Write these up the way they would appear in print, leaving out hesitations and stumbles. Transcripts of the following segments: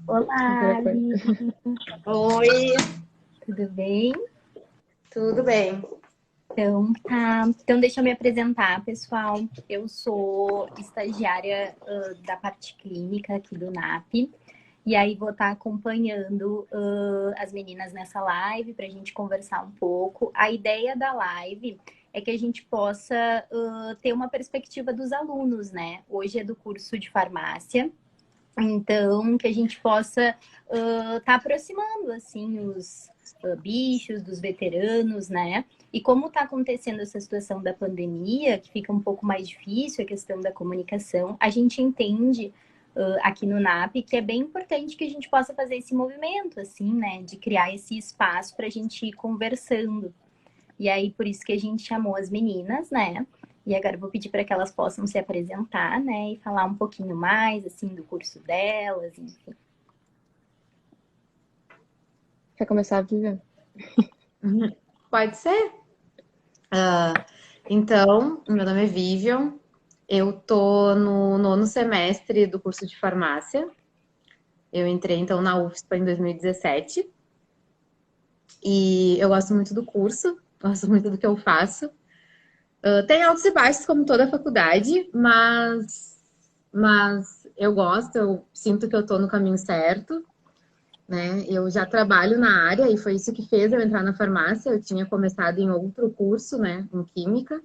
Olá, Microfone. Ali, Oi, tudo bem? tudo bem? Então, tá. Então, deixa eu me apresentar, pessoal. Eu sou estagiária da parte clínica aqui do NAP. E aí, vou estar acompanhando as meninas nessa live para a gente conversar um pouco. A ideia da live é que a gente possa ter uma perspectiva dos alunos, né? Hoje é do curso de farmácia. Então, que a gente possa tá aproximando, assim, os bichos dos veteranos, né? E como está acontecendo essa situação da pandemia, que fica um pouco mais difícil a questão da comunicação, a gente entende aqui no NAP que é bem importante que a gente possa fazer esse movimento, assim, né? De criar esse espaço para a gente ir conversando. E aí, por isso que a gente chamou as meninas, né? E agora eu vou pedir para que elas possam se apresentar, né? E falar um pouquinho mais, assim, do curso delas, enfim. Quer começar, Vivian? Pode ser? Então, meu nome é Vivian, eu tô no nono semestre do curso de farmácia. Eu entrei, então, na UFSPA em 2017 e eu gosto muito do curso, gosto muito do que eu faço. Tem altos e baixos, como toda faculdade, mas eu gosto, eu sinto que eu tô no caminho certo. Né? Eu já trabalho na área e foi isso que fez eu entrar na farmácia. Eu tinha começado em outro curso, né, em química.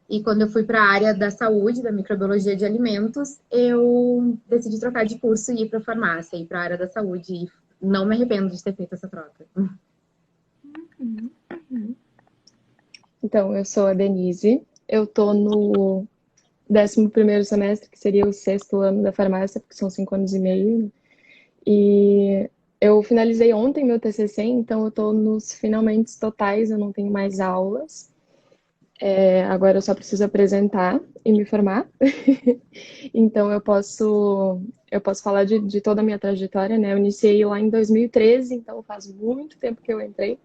E quando eu fui para a área da saúde, da microbiologia de alimentos, eu decidi trocar de curso e ir para a farmácia, ir para a área da saúde. E não me arrependo de ter feito essa troca. Então, eu sou a Denise. Eu tô no 11º semestre, que seria o 6º ano da farmácia, porque são 5 anos e meio. E eu finalizei ontem meu TCC, então eu tô nos finalmente totais, eu não tenho mais aulas. Agora eu só preciso apresentar e me formar. Então eu posso falar de toda a minha trajetória, né? Eu iniciei lá em 2013, então faz muito tempo que eu entrei.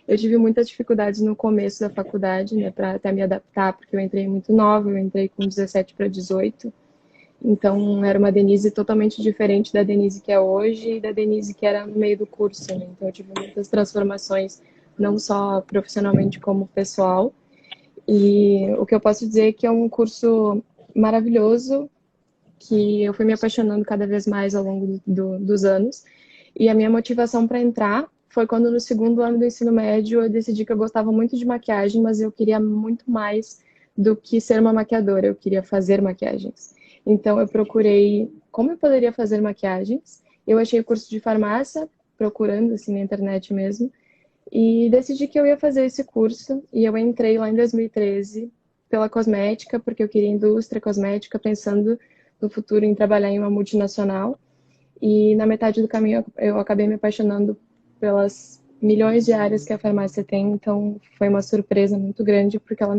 Eu tive muitas dificuldades no começo da faculdade, né, para até me adaptar, porque eu entrei muito nova, eu entrei com 17 para 18. Então era uma Denise totalmente diferente da Denise que é hoje e da Denise que era no meio do curso, né? Então eu tive muitas transformações, não só profissionalmente como pessoal. E o que eu posso dizer é que é um curso maravilhoso, que eu fui me apaixonando cada vez mais ao longo dos anos. E a minha motivação para entrar foi quando, no segundo ano do ensino médio, eu decidi que eu gostava muito de maquiagem, mas eu queria muito mais do que ser uma maquiadora, eu queria fazer maquiagens. Então, eu procurei como eu poderia fazer maquiagens. Eu achei o curso de farmácia, procurando assim na internet mesmo, e decidi que eu ia fazer esse curso. E eu entrei lá em 2013 pela cosmética, porque eu queria indústria cosmética, pensando no futuro em trabalhar em uma multinacional. E na metade do caminho eu acabei me apaixonando pelas milhões de áreas que a farmácia tem, então foi uma surpresa muito grande, porque ela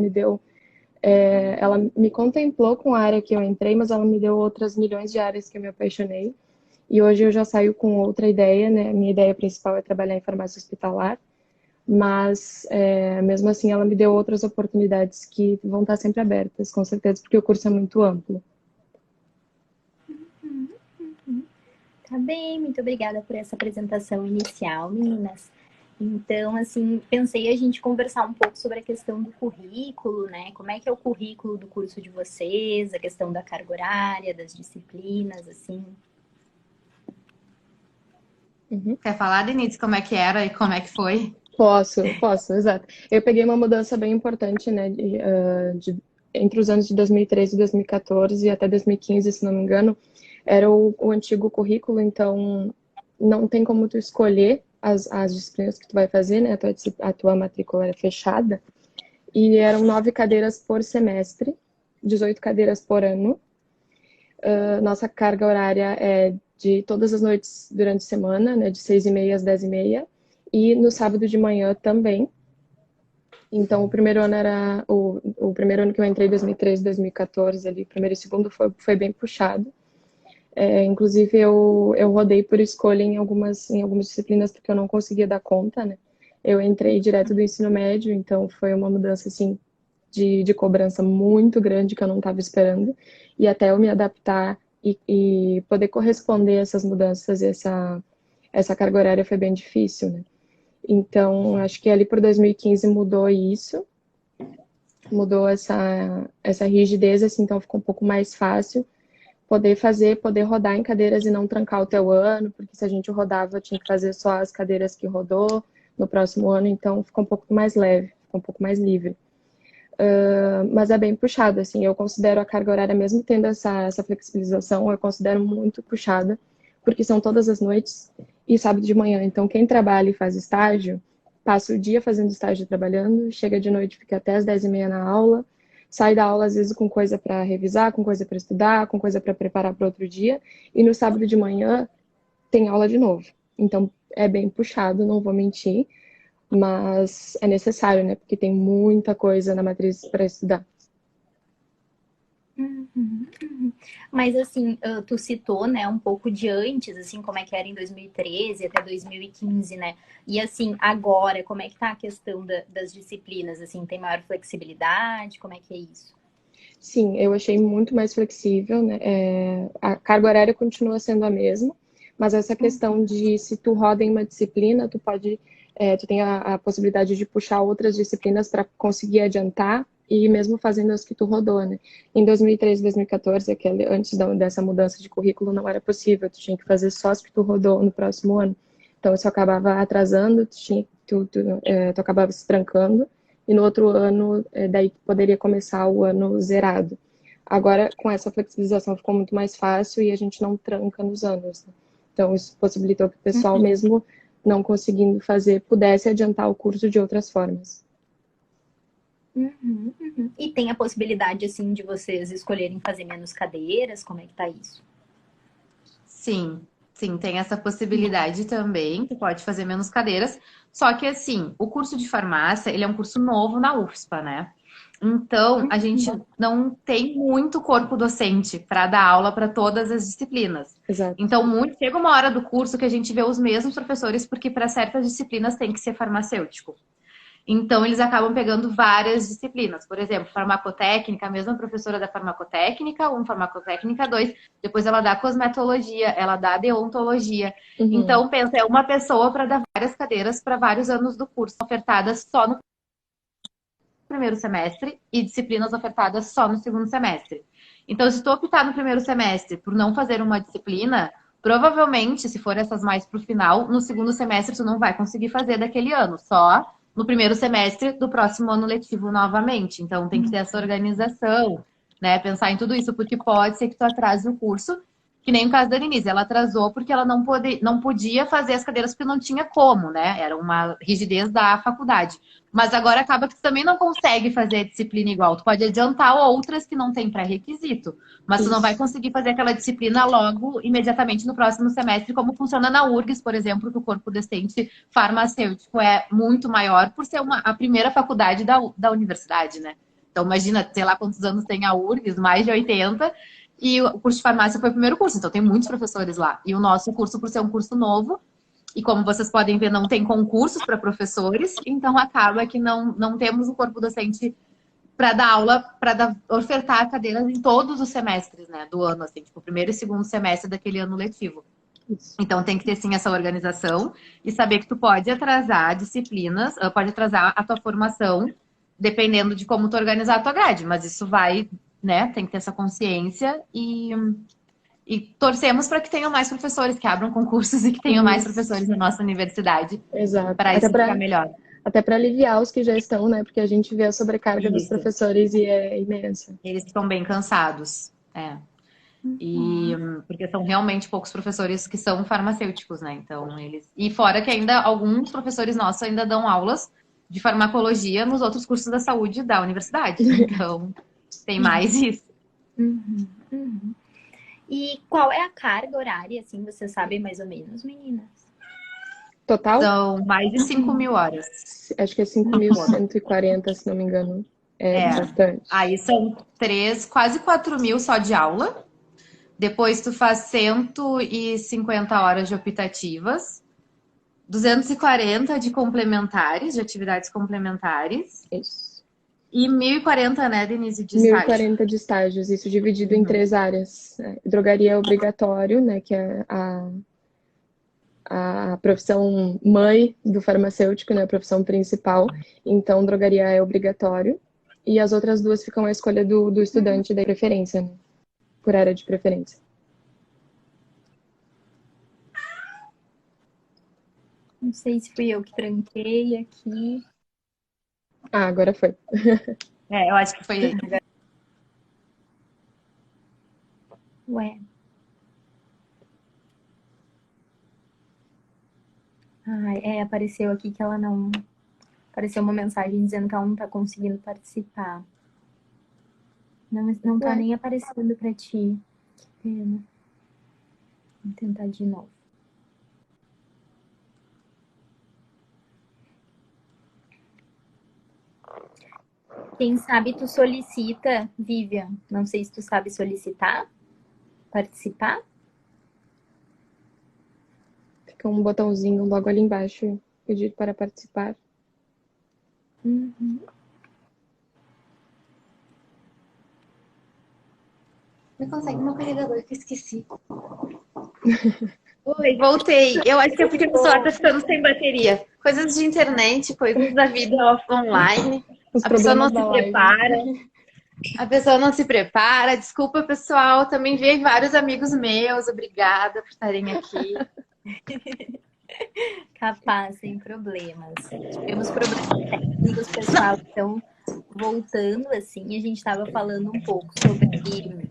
me contemplou com a área que eu entrei, mas ela me deu outras milhões de áreas que eu me apaixonei. E hoje eu já saio com outra ideia, né? Minha ideia principal é trabalhar em farmácia hospitalar, mas mesmo assim ela me deu outras oportunidades que vão estar sempre abertas, com certeza, porque o curso é muito amplo. Tá bem, muito obrigada por essa apresentação inicial, meninas. Então, assim, pensei a gente conversar um pouco sobre a questão do currículo, né? Como é que é o currículo do curso de vocês, a questão da carga horária, das disciplinas, assim. Quer falar, Denise, como é que era e como é que foi? Posso, exato. Eu peguei uma mudança bem importante, né, entre os anos de 2013 e 2014 e até 2015, se não me engano, era o antigo currículo, então não tem como tu escolher as disciplinas que tu vai fazer, né, a tua matrícula era fechada, e eram 9 cadeiras por semestre, 18 cadeiras por ano. Nossa carga horária é de todas as noites durante a semana, né, de 6h30 às 10h30, e no sábado de manhã também. Então, o primeiro ano que eu entrei, 2013, 2014, ali, primeiro e segundo, foi bem puxado. Inclusive, eu rodei por escolha em algumas disciplinas porque eu não conseguia dar conta, né? Eu entrei direto do ensino médio, então foi uma mudança, assim, de cobrança muito grande que eu não estava esperando. E até eu me adaptar e poder corresponder a essas mudanças, essa carga horária foi bem difícil, né? Então, acho que ali por 2015 mudou isso, mudou essa rigidez, assim, então ficou um pouco mais fácil poder rodar em cadeiras e não trancar o teu ano, porque se a gente rodava, tinha que fazer só as cadeiras que rodou no próximo ano, então ficou um pouco mais leve, ficou um pouco mais livre. Mas é bem puxado, assim, eu considero a carga horária, mesmo tendo essa flexibilização, eu considero muito puxada, porque são todas as noites e sábado de manhã. Então, quem trabalha e faz estágio, passa o dia fazendo estágio trabalhando, chega de noite, fica até as 10h30 na aula, sai da aula, às vezes, com coisa para revisar, com coisa para estudar, com coisa para preparar para outro dia, e no sábado de manhã tem aula de novo. Então, é bem puxado, não vou mentir, mas é necessário, né? Porque tem muita coisa na matriz para estudar. Mas assim, tu citou, né, um pouco de antes, assim, como é que era em 2013 até 2015, né? E assim, agora, como é que tá a questão das disciplinas? Assim, tem maior flexibilidade? Como é que é isso? Sim, eu achei muito mais flexível, né? A carga horária continua sendo a mesma, mas essa questão de se tu roda em uma disciplina, tu tem a possibilidade de puxar outras disciplinas para conseguir adiantar e mesmo fazendo as que tu rodou, né? Em 2013, 2014, antes dessa mudança de currículo, não era possível, tu tinha que fazer só as que tu rodou no próximo ano. Então, isso acabava atrasando, tu acabava se trancando, e no outro ano, daí poderia começar o ano zerado. Agora, com essa flexibilização, ficou muito mais fácil e a gente não tranca nos anos, né? Então, isso possibilitou que o pessoal, mesmo não conseguindo fazer, pudesse adiantar o curso de outras formas. E tem a possibilidade, assim, de vocês escolherem fazer menos cadeiras? Como é que tá isso? Sim, sim, tem essa possibilidade também, que pode fazer menos cadeiras. Só que, assim, o curso de farmácia, ele é um curso novo na UFSPA, né? Então, a gente não tem muito corpo docente para dar aula para todas as disciplinas. Exato. Então, chega uma hora do curso que a gente vê os mesmos professores, porque para certas disciplinas tem que ser farmacêutico. Então, eles acabam pegando várias disciplinas. Por exemplo, farmacotécnica, a mesma professora da farmacotécnica 1, farmacotécnica 2, depois ela dá cosmetologia, ela dá deontologia. Então, pensa, é uma pessoa para dar várias cadeiras para vários anos do curso, ofertadas só no primeiro semestre e disciplinas ofertadas só no segundo semestre. Então, se tu optar no primeiro semestre por não fazer uma disciplina, provavelmente, se for essas mais para o final, no segundo semestre tu não vai conseguir fazer daquele ano, só no primeiro semestre do próximo ano letivo novamente. Então, tem que ter essa organização, né? Pensar em tudo isso, porque pode ser que tu atrase o curso, que nem o caso da Denise. Ela atrasou porque ela não podia fazer as cadeiras porque não tinha como, né? Era uma rigidez da faculdade. Mas agora acaba que tu também não consegue fazer a disciplina igual. Tu pode adiantar outras que não tem pré-requisito, mas tu não vai conseguir fazer aquela disciplina logo, imediatamente no próximo semestre, como funciona na URGS, por exemplo, que o corpo docente farmacêutico é muito maior por ser a primeira faculdade da universidade, né? Então, imagina, sei lá quantos anos tem a URGS, mais de 80, e o curso de farmácia foi o primeiro curso, então tem muitos professores lá. E o nosso curso, por ser um curso novo, e como vocês podem ver, não tem concursos para professores, então acaba que não temos um corpo docente para dar aula, para ofertar cadeiras em todos os semestres, né, do ano, assim, tipo, primeiro e segundo semestre daquele ano letivo. Isso. Então tem que ter sim essa organização e saber que tu pode atrasar disciplinas, pode atrasar a tua formação, dependendo de como tu organizar a tua grade, mas isso vai, né, tem que ter essa consciência e torcemos para que tenham mais professores, que abram concursos e que tenham mais professores na nossa universidade. Exato. Para isso ficar melhor. Até para aliviar os que já estão, né? Porque a gente vê a sobrecarga dos professores e é imensa. Eles estão bem cansados. E porque são realmente poucos professores que são farmacêuticos, né? Então, eles. E fora que ainda alguns professores nossos ainda dão aulas de farmacologia nos outros cursos da saúde da universidade. Então, tem mais isso. E qual é a carga horária, assim, vocês sabem mais ou menos, meninas? Total? São mais de 5.000 horas. Acho que é 5.140, se não me engano. É bastante. Aí são quase 4.000 só de aula. Depois tu faz 150 horas de optativas, 240 de complementares, de atividades complementares. Isso. E 1.040, né, Denise, de estágio? 1.040 de estágios, isso dividido em 3 áreas. Drogaria é obrigatório, né, que é a profissão mãe do farmacêutico, né, a profissão principal. Então, drogaria é obrigatório. E as outras duas ficam à escolha do estudante da preferência, né, por área de preferência. Não sei se fui eu que tranquei aqui. Ah, agora foi. Eu acho que foi. Ué. Apareceu aqui que ela não... Apareceu uma mensagem dizendo que ela não tá conseguindo participar. Não tá nem aparecendo pra ti. Que pena. Vou tentar de novo. Quem sabe tu solicita, Vivian. Não sei se tu sabe solicitar, participar. Fica um botãozinho logo ali embaixo, pedir para participar. Uhum. Me consegue meu carregador que eu esqueci. Oi, voltei. Eu acho que é porque a pessoa tá ficando sem bateria. Coisas de internet, coisas da vida online. Os A pessoa não problemas se da live. prepara. A pessoa não se prepara. Desculpa, pessoal. Também vi vários amigos meus. Obrigada por estarem aqui. Capaz, sem problemas. Tivemos problemas técnicos, pessoal. Então, voltando assim, a gente estava falando um pouco sobre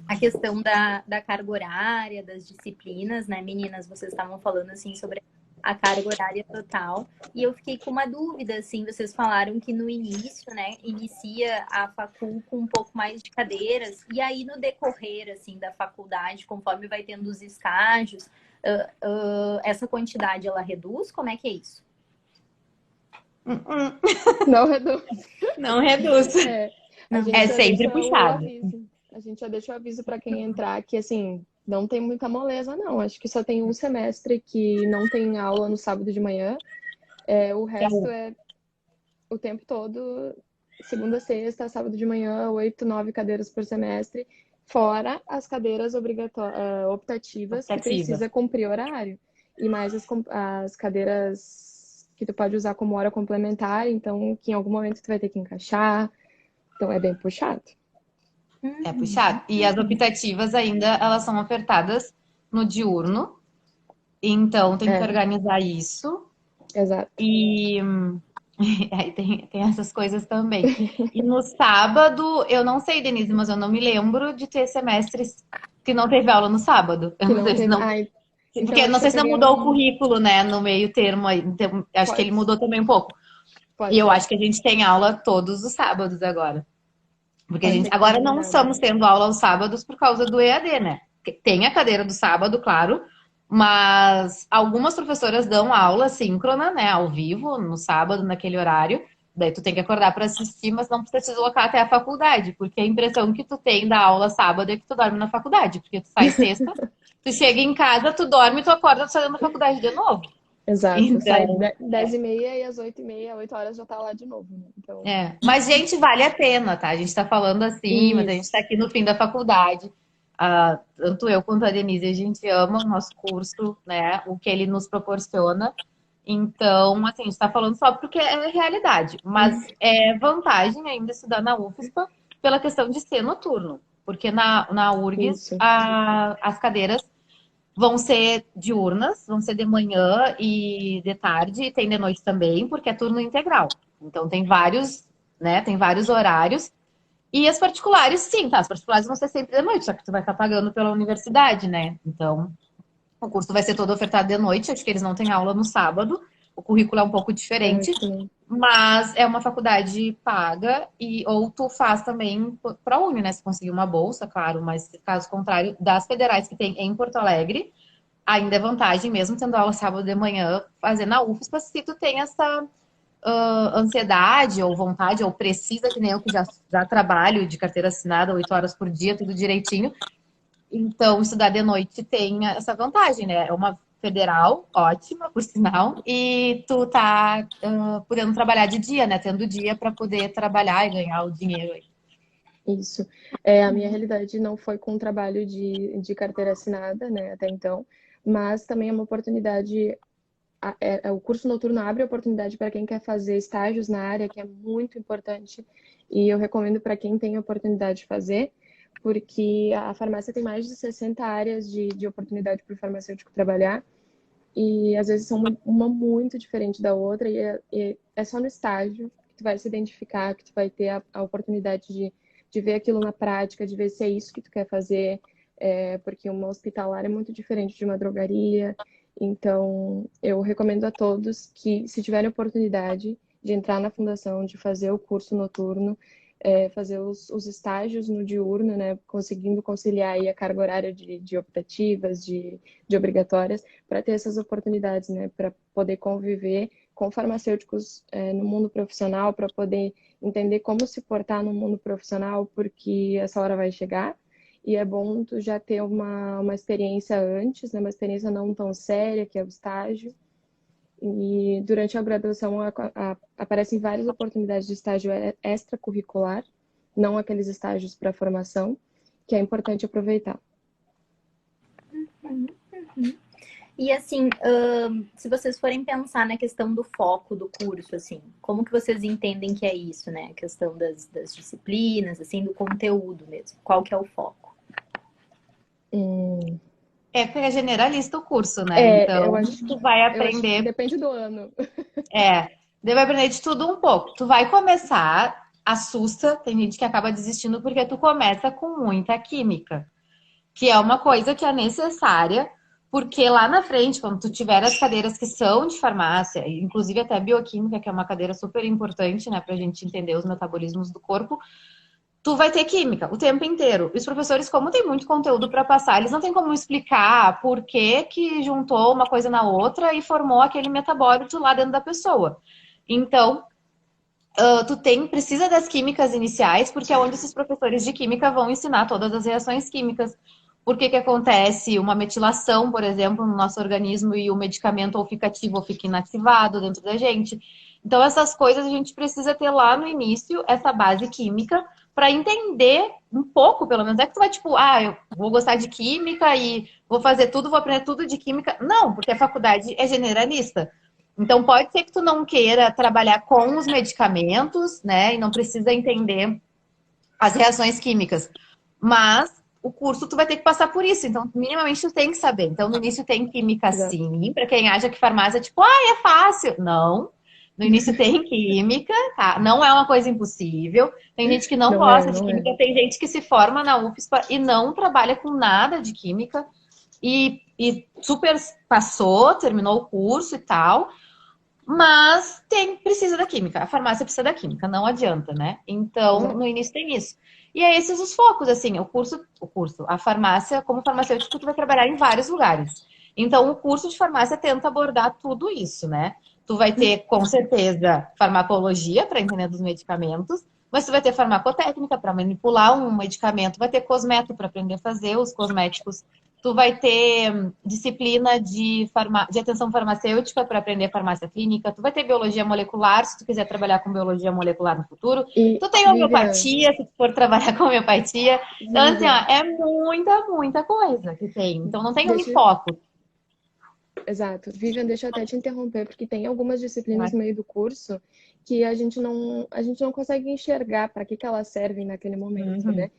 a questão da carga horária, das disciplinas, né, meninas? Vocês estavam falando, assim, sobre a carga horária total. E eu fiquei com uma dúvida, assim, vocês falaram que no início, né, inicia a facul com um pouco mais de cadeiras, e aí no decorrer, assim, da faculdade, conforme vai tendo os estágios, essa quantidade, ela reduz? Como é que é isso? Não reduz. Não reduz. É sempre puxado. A gente já deixa o aviso para quem entrar que, assim, não tem muita moleza, não. Acho que só tem um semestre que não tem aula no sábado de manhã. O resto é o tempo todo, segunda, sexta, sábado de manhã, 8, 9 cadeiras por semestre, fora as cadeiras optativas que precisa cumprir horário. E mais as cadeiras que tu pode usar como hora complementar, então que em algum momento tu vai ter que encaixar. Então é bem puxado. É puxado. E as optativas ainda, elas são ofertadas no diurno. Então, tem que organizar isso. Exato. E aí tem essas coisas também. E no sábado, eu não sei, Denise, mas eu não me lembro de ter semestres que não teve aula no sábado. Eu não sei se não... Porque não sei se não mudou o currículo, né, no meio termo aí. Então, acho que ele mudou também um pouco. E eu acho que a gente tem aula todos os sábados agora. Porque a gente agora não estamos tendo aula aos sábados por causa do EAD, né? Tem a cadeira do sábado, claro, mas algumas professoras dão aula síncrona, né, ao vivo, no sábado, naquele horário. Daí tu tem que acordar para assistir, mas não precisa te deslocar até a faculdade, porque a impressão que tu tem da aula sábado é que tu dorme na faculdade, porque tu sai sexta, tu chega em casa, tu dorme, tu acorda, tu sai na faculdade de novo. Exato, então, sai 10h30 e às 8h30, 8 horas já tá lá de novo, né? Então... Mas, gente, vale a pena, tá? A gente tá falando assim, mas a gente tá aqui no fim da faculdade. Tanto eu quanto a Denise, a gente ama o nosso curso, né? O que ele nos proporciona. Então, assim, a gente tá falando só porque é realidade. Mas é vantagem ainda estudar na UFSPA pela questão de ser noturno. Porque na URGS, as cadeiras vão ser diurnas, vão ser de manhã e de tarde, e tem de noite também, porque é turno integral. Então tem vários, né? Tem vários horários. E as particulares, sim, tá? As particulares vão ser sempre de noite, só que tu vai estar pagando pela universidade, né? Então, o curso vai ser todo ofertado de noite, acho que eles não têm aula no sábado. O currículo é um pouco diferente, mas é uma faculdade paga, ou tu faz também para a Uni, né? Se conseguir uma bolsa, claro, mas caso contrário, das federais que tem em Porto Alegre, ainda é vantagem, mesmo tendo aula sábado de manhã, fazer na UFSPA, se tu tem essa ansiedade ou vontade, ou precisa, que nem eu que já trabalho de carteira assinada, 8 horas por dia, tudo direitinho. Então, estudar de noite tem essa vantagem, né? federal, ótima, por sinal, e tu tá podendo trabalhar de dia, né? Tendo dia para poder trabalhar e ganhar o dinheiro aí. Isso. A minha realidade não foi com trabalho de carteira assinada, né, até então, mas também é uma oportunidade. O curso noturno abre oportunidade para quem quer fazer estágios na área, que é muito importante, e eu recomendo para quem tem a oportunidade de fazer, porque a farmácia tem mais de 60 áreas de oportunidade para o farmacêutico trabalhar, e às vezes são uma muito diferente da outra, e é só no estágio que tu vai se identificar, que tu vai ter a oportunidade de ver aquilo na prática, de ver se é isso que tu quer fazer, porque uma hospitalar é muito diferente de uma drogaria. Então, eu recomendo a todos que, se tiverem oportunidade de entrar na fundação, de fazer o curso noturno, fazer os estágios no diurno, né, conseguindo conciliar aí a carga horária de optativas, de obrigatórias, para ter essas oportunidades, né, para poder conviver com farmacêuticos no mundo profissional, para poder entender como se portar no mundo profissional, porque essa hora vai chegar. E é bom tu já ter uma experiência antes, né? Uma experiência não tão séria, que é o estágio. E durante a graduação aparecem várias oportunidades de estágio extracurricular, não aqueles estágios para formação, que é importante aproveitar. E assim, se vocês forem pensar na questão do foco do curso, assim, como que vocês entendem que é isso, né? A questão das disciplinas, assim, do conteúdo mesmo. Qual que é o foco? É porque é generalista o curso, né? Então, eu acho, tu vai eu acho que aprender. depende do ano. Daí vai aprender de tudo um pouco. Tu vai começar, assusta, tem gente que acaba desistindo porque tu começa com muita química, que é uma coisa que é necessária, porque lá na frente, quando tu tiver as cadeiras que são de farmácia, inclusive até bioquímica, que é uma cadeira super importante, né, pra gente entender os metabolismos do corpo, tu vai ter química o tempo inteiro. E os professores, como tem muito conteúdo para passar, eles não têm como explicar por que que juntou uma coisa na outra e formou aquele metabólito lá dentro da pessoa. Então, precisa das químicas iniciais, porque é onde esses professores de química vão ensinar todas as reações químicas. Por que que acontece uma metilação, por exemplo, no nosso organismo e o medicamento ou fica ativo ou fica inativado dentro da gente. Então, essas coisas a gente precisa ter lá no início, essa base química, para entender um pouco, pelo menos. É que tu vai, tipo, eu vou gostar de química e vou fazer tudo, vou aprender tudo de química. Não, porque a faculdade é generalista. Então, pode ser que tu não queira trabalhar com os medicamentos, né? E não precisa entender as reações químicas. Mas o curso tu vai ter que passar por isso. Então, minimamente tu tem que saber. Então, no início tem química Exato. sim. Para quem acha que farmácia é tipo, é fácil. Não. No início tem química, tá? Não é uma coisa impossível. Tem gente que não gosta de química. Tem gente que se forma na UFSPA e não trabalha com nada de química. E super passou, terminou o curso e tal. Mas precisa da química. A farmácia precisa da química, não adianta, né? Então, no início tem isso. E é esses os focos, assim, a farmácia, como farmacêutico, tu vai trabalhar em vários lugares. Então, o curso de farmácia tenta abordar tudo isso, né? Tu vai ter, com certeza, farmacologia para entender dos medicamentos, mas tu vai ter farmacotécnica para manipular um medicamento, vai ter cosmeto para aprender a fazer os cosméticos. Tu vai ter disciplina de atenção farmacêutica para aprender farmácia clínica. Tu vai ter biologia molecular, se tu quiser trabalhar com biologia molecular no futuro. Tu tem homeopatia, se tu for trabalhar com homeopatia. Então, assim, é muita coisa que tem. Então, não tem foco. Exato. Vivian, deixa eu até te interromper, porque tem algumas disciplinas no meio do curso que a gente não consegue enxergar para que elas servem naquele momento, né?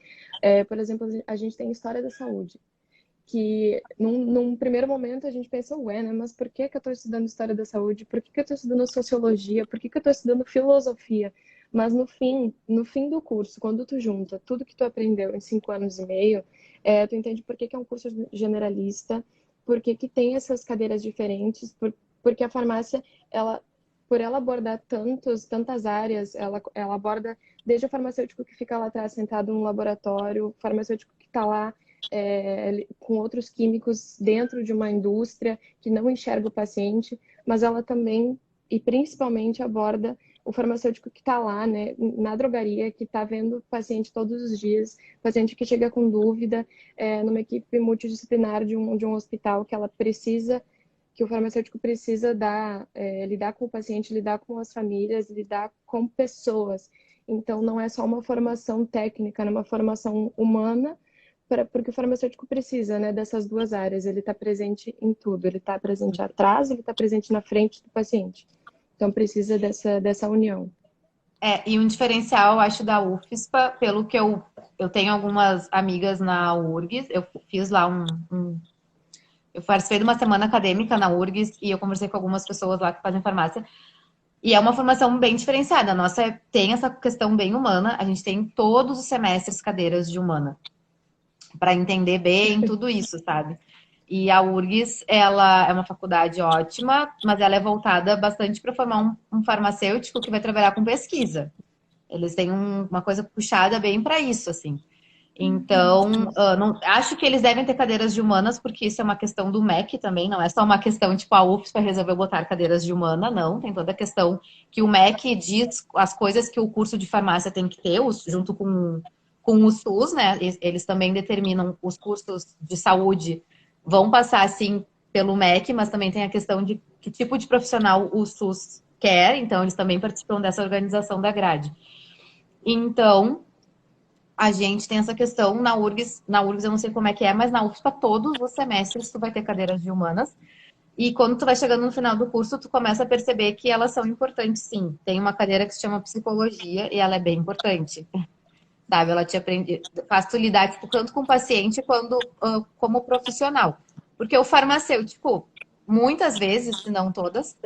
Por exemplo, a gente tem História da Saúde, que num primeiro momento a gente pensa, né? Mas por que eu estou estudando História da Saúde? Por que eu estou estudando Sociologia? Por que eu estou estudando Filosofia? Mas no fim do curso, quando tu junta tudo que tu aprendeu em 5 anos e meio, tu entende por que é um curso generalista, por que tem essas cadeiras diferentes, porque a farmácia, por ela abordar tantas áreas, ela aborda desde o farmacêutico que fica lá atrás sentado no laboratório, o farmacêutico que está lá com outros químicos dentro de uma indústria que não enxerga o paciente, mas ela também e principalmente aborda o farmacêutico que está lá, né, na drogaria, que está vendo o paciente todos os dias, paciente que chega com dúvida, numa equipe multidisciplinar de um hospital, que ela precisa que o farmacêutico precisa lidar com o paciente, lidar com as famílias, lidar com pessoas. Então, não é só uma formação técnica, é uma formação humana, porque o farmacêutico precisa, né, dessas duas áreas. Ele está presente em tudo. Ele está presente atrás, ele está presente na frente do paciente. Então, precisa dessa união. E um diferencial, eu acho, da UFSPA, pelo que eu tenho algumas amigas na URGS, eu fiz lá eu participei de uma semana acadêmica na URGS e eu conversei com algumas pessoas lá que fazem farmácia. E é uma formação bem diferenciada. A nossa tem essa questão bem humana. A gente tem todos os semestres cadeiras de humana para entender bem tudo isso, sabe? E a URGS, ela é uma faculdade ótima, mas ela é voltada bastante para formar um farmacêutico que vai trabalhar com pesquisa. Eles têm uma coisa puxada bem para isso, assim. Então, não, acho que eles devem ter cadeiras de humanas, porque isso é uma questão do MEC também, não é só uma questão, tipo, a UFSPA resolveu botar cadeiras de humana, não. Tem toda a questão que o MEC diz as coisas que o curso de farmácia tem que ter, junto com o SUS, né? Eles também determinam os cursos de saúde, vão passar, assim, pelo MEC, mas também tem a questão de que tipo de profissional o SUS quer, então eles também participam dessa organização da grade. Então, a gente tem essa questão na URGS eu não sei como é que é, mas na UFSPA todos os semestres tu vai ter cadeiras de humanas. E quando tu vai chegando no final do curso, tu começa a perceber que elas são importantes, sim. Tem uma cadeira que se chama psicologia e ela é bem importante. Sabe? Ela te aprende, faz tu lidar tipo, tanto com o paciente quanto como profissional. Porque o farmacêutico, muitas vezes, se não todas,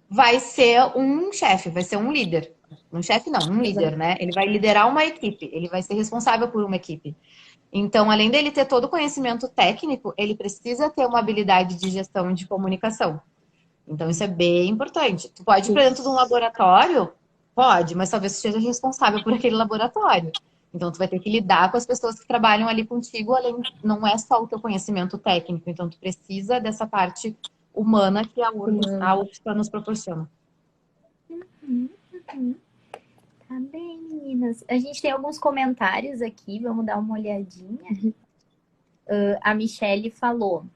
vai ser um chefe, vai ser um líder. Um chefe não, um líder, né? Ele vai liderar uma equipe, ele vai ser responsável por uma equipe. Então, além dele ter todo o conhecimento técnico, ele precisa ter uma habilidade de gestão de comunicação. Então, isso é bem importante. Tu pode ir para dentro de um laboratório? Pode, mas talvez tu seja responsável por aquele laboratório. Então, tu vai ter que lidar com as pessoas que trabalham ali contigo, além, não é só o teu conhecimento técnico. Então, tu precisa dessa parte humana que a UFSPA nos proporciona. Tá bem, meninas. A gente tem alguns comentários aqui, vamos dar uma olhadinha. A Michelle falou: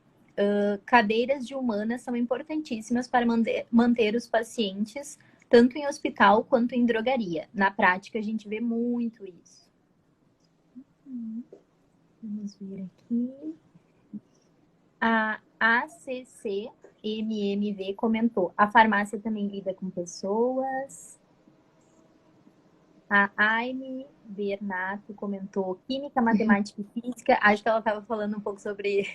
cadeiras de humanas são importantíssimas para manter os pacientes, tanto em hospital quanto em drogaria. Na prática, a gente vê muito isso. Vamos ver aqui. A ACCMMV comentou: a farmácia também lida com pessoas. A Aime Bernato comentou química, matemática e física. Acho que ela estava falando um pouco sobre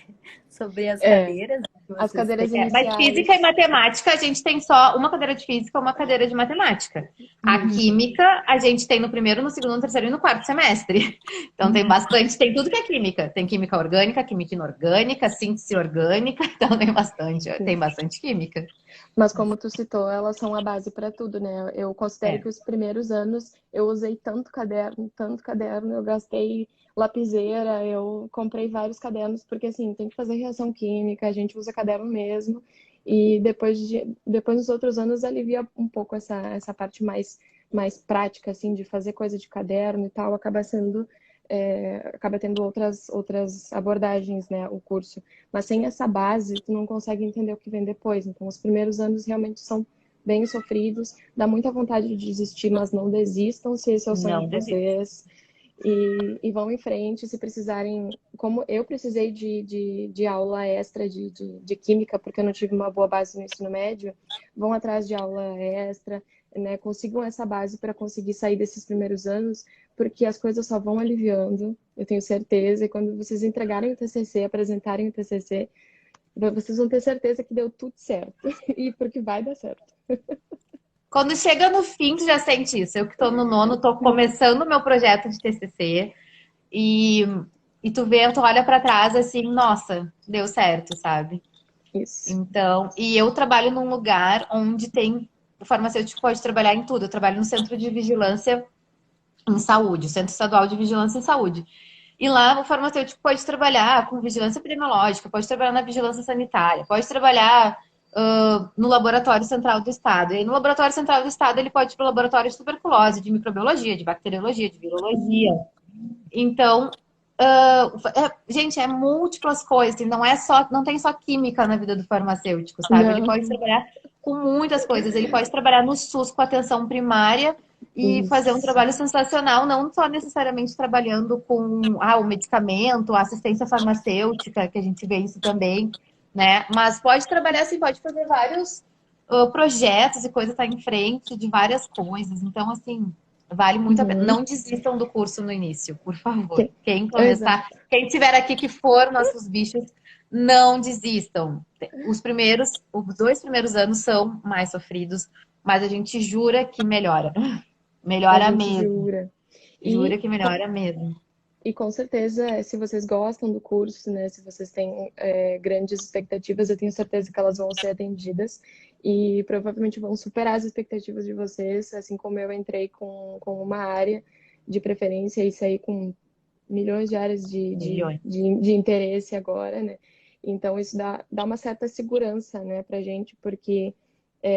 as cadeiras. As cadeiras iniciais. Mas física e matemática, a gente tem só uma cadeira de física e uma cadeira de matemática. A química, a gente tem no primeiro, no segundo, no terceiro e no quarto semestre. Então tem bastante, tem tudo que é química. Tem química orgânica, química inorgânica, síntese orgânica. Então tem bastante química. Mas como tu citou, elas são a base para tudo, né? Eu considero que os primeiros anos eu usei tanto caderno, eu gastei lapiseira, eu comprei vários cadernos, porque assim, tem que fazer reação química, a gente usa caderno mesmo, e depois nos outros anos alivia um pouco essa parte mais prática, assim, de fazer coisa de caderno e tal, acaba tendo outras abordagens, né, o curso. Mas sem essa base, tu não consegue entender o que vem depois. Então, os primeiros anos realmente são bem sofridos, dá muita vontade de desistir, mas não desistam, se esse é o sonho de vocês. E vão em frente, se precisarem, como eu precisei de aula extra de química, porque eu não tive uma boa base no ensino médio, vão atrás de aula extra, né? Consigam essa base para conseguir sair desses primeiros anos, porque as coisas só vão aliviando, eu tenho certeza, e quando vocês entregarem o TCC, apresentarem o TCC, vocês vão ter certeza que deu tudo certo, e porque vai dar certo. Quando chega no fim, tu já sente isso. Eu que tô no nono, tô começando o meu projeto de TCC e tu olha para trás assim, nossa, deu certo, sabe? Isso. Então, e eu trabalho num lugar onde o farmacêutico pode trabalhar em tudo. Eu trabalho no Centro de Vigilância em Saúde, o Centro Estadual de Vigilância em Saúde. E lá o farmacêutico pode trabalhar com vigilância epidemiológica, pode trabalhar na vigilância sanitária, pode trabalhar no Laboratório Central do Estado. E aí, no Laboratório Central do Estado, ele pode ir para o laboratório de tuberculose, de microbiologia, de bacteriologia, de virologia. Então, Gente, é múltiplas coisas, assim, não tem só química na vida do farmacêutico, sabe? Ele Não, pode trabalhar com muitas coisas. Ele pode trabalhar no SUS com atenção primária e fazer um isso. trabalho sensacional, não só necessariamente trabalhando com o medicamento, a assistência farmacêutica, que a gente vê isso também, né? Mas pode trabalhar assim, pode fazer vários projetos e coisas, tá em frente de várias coisas. Então, assim, vale muito a pena. Uhum. Não desistam do curso no início, por favor. Que- Quem Exato. começar, quem estiver aqui que for nossos bichos, não desistam. Os 2 primeiros anos são mais sofridos, mas a gente jura que melhora. A Melhora gente mesmo. jura. Jura E que melhora mesmo. E com certeza, se vocês gostam do curso, né, se vocês têm grandes expectativas, eu tenho certeza que elas vão ser atendidas e provavelmente vão superar as expectativas de vocês, assim como eu entrei com uma área de preferência e saí com milhões de áreas Milhões. de interesse agora, né? Então, isso dá uma certa segurança, né, pra gente, porque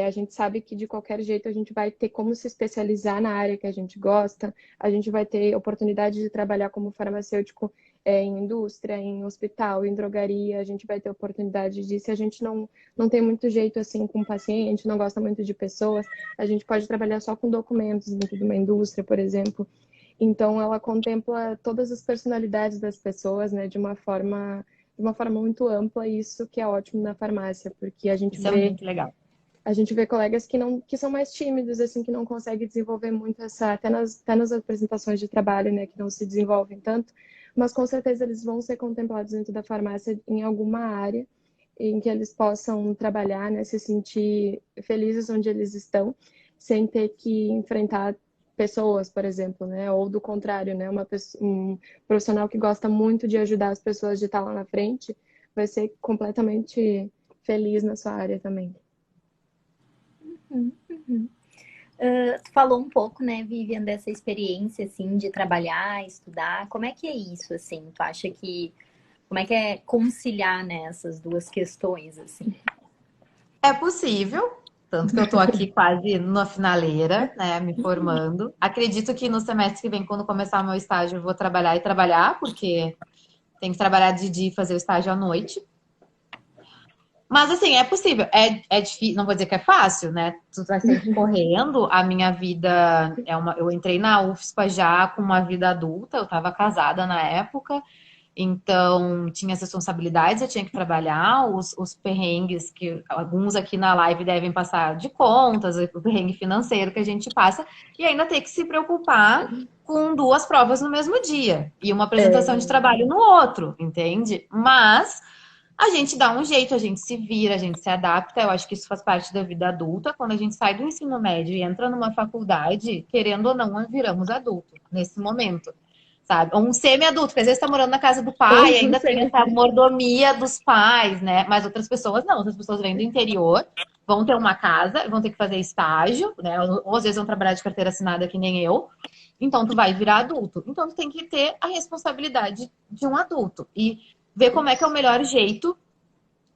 a gente sabe que de qualquer jeito a gente vai ter como se especializar na área que a gente gosta, a gente vai ter oportunidade de trabalhar como farmacêutico em indústria, em hospital, em drogaria, a gente vai ter oportunidade de, se a gente não tem muito jeito assim com paciente, não gosta muito de pessoas, a gente pode trabalhar só com documentos dentro de uma indústria, por exemplo. Então, ela contempla todas as personalidades das pessoas, né, de uma forma muito ampla, e isso que é ótimo na farmácia, porque Isso é muito legal. a gente vê colegas que são mais tímidos, assim, que não conseguem desenvolver muito até nas apresentações de trabalho, né, que não se desenvolvem tanto, mas com certeza eles vão ser contemplados dentro da farmácia em alguma área em que eles possam trabalhar, né, se sentir felizes onde eles estão, sem ter que enfrentar pessoas, por exemplo, né, ou do contrário, né, um profissional que gosta muito de ajudar as pessoas, de estar lá na frente, vai ser completamente feliz na sua área também. Tu falou um pouco, né, Vivian, dessa experiência, assim, de trabalhar, estudar. Como é que é isso, assim? Tu acha que... Como é que é conciliar, né, essas duas questões, assim? É possível, tanto que eu tô aqui quase na finaleira, né, me formando. Acredito que no semestre que vem, quando começar o meu estágio, eu vou trabalhar e trabalhar, porque tem que trabalhar de dia e fazer o estágio à noite. Mas assim, é possível. É difícil, não vou dizer que é fácil, né? Tu tá sempre correndo. A minha vida eu entrei na UFSPA já com uma vida adulta, eu estava casada na época. Então, tinha as responsabilidades, eu tinha que trabalhar, os perrengues que alguns aqui na live devem passar de contas, o perrengue financeiro que a gente passa, e ainda ter que se preocupar com 2 provas no mesmo dia e uma apresentação de trabalho no outro, entende? Mas a gente dá um jeito, a gente se vira, a gente se adapta. Eu acho que isso faz parte da vida adulta. Quando a gente sai do ensino médio e entra numa faculdade, querendo ou não, viramos adulto nesse momento, sabe? Ou um semi-adulto, porque às vezes está morando na casa do pai, ainda tem essa mordomia dos pais, né? Mas outras pessoas não. Outras pessoas vêm do interior, vão ter uma casa, vão ter que fazer estágio, né? Ou às vezes vão trabalhar de carteira assinada que nem eu. Então, tu vai virar adulto. Então, tu tem que ter a responsabilidade de um adulto e ver como é que é o melhor jeito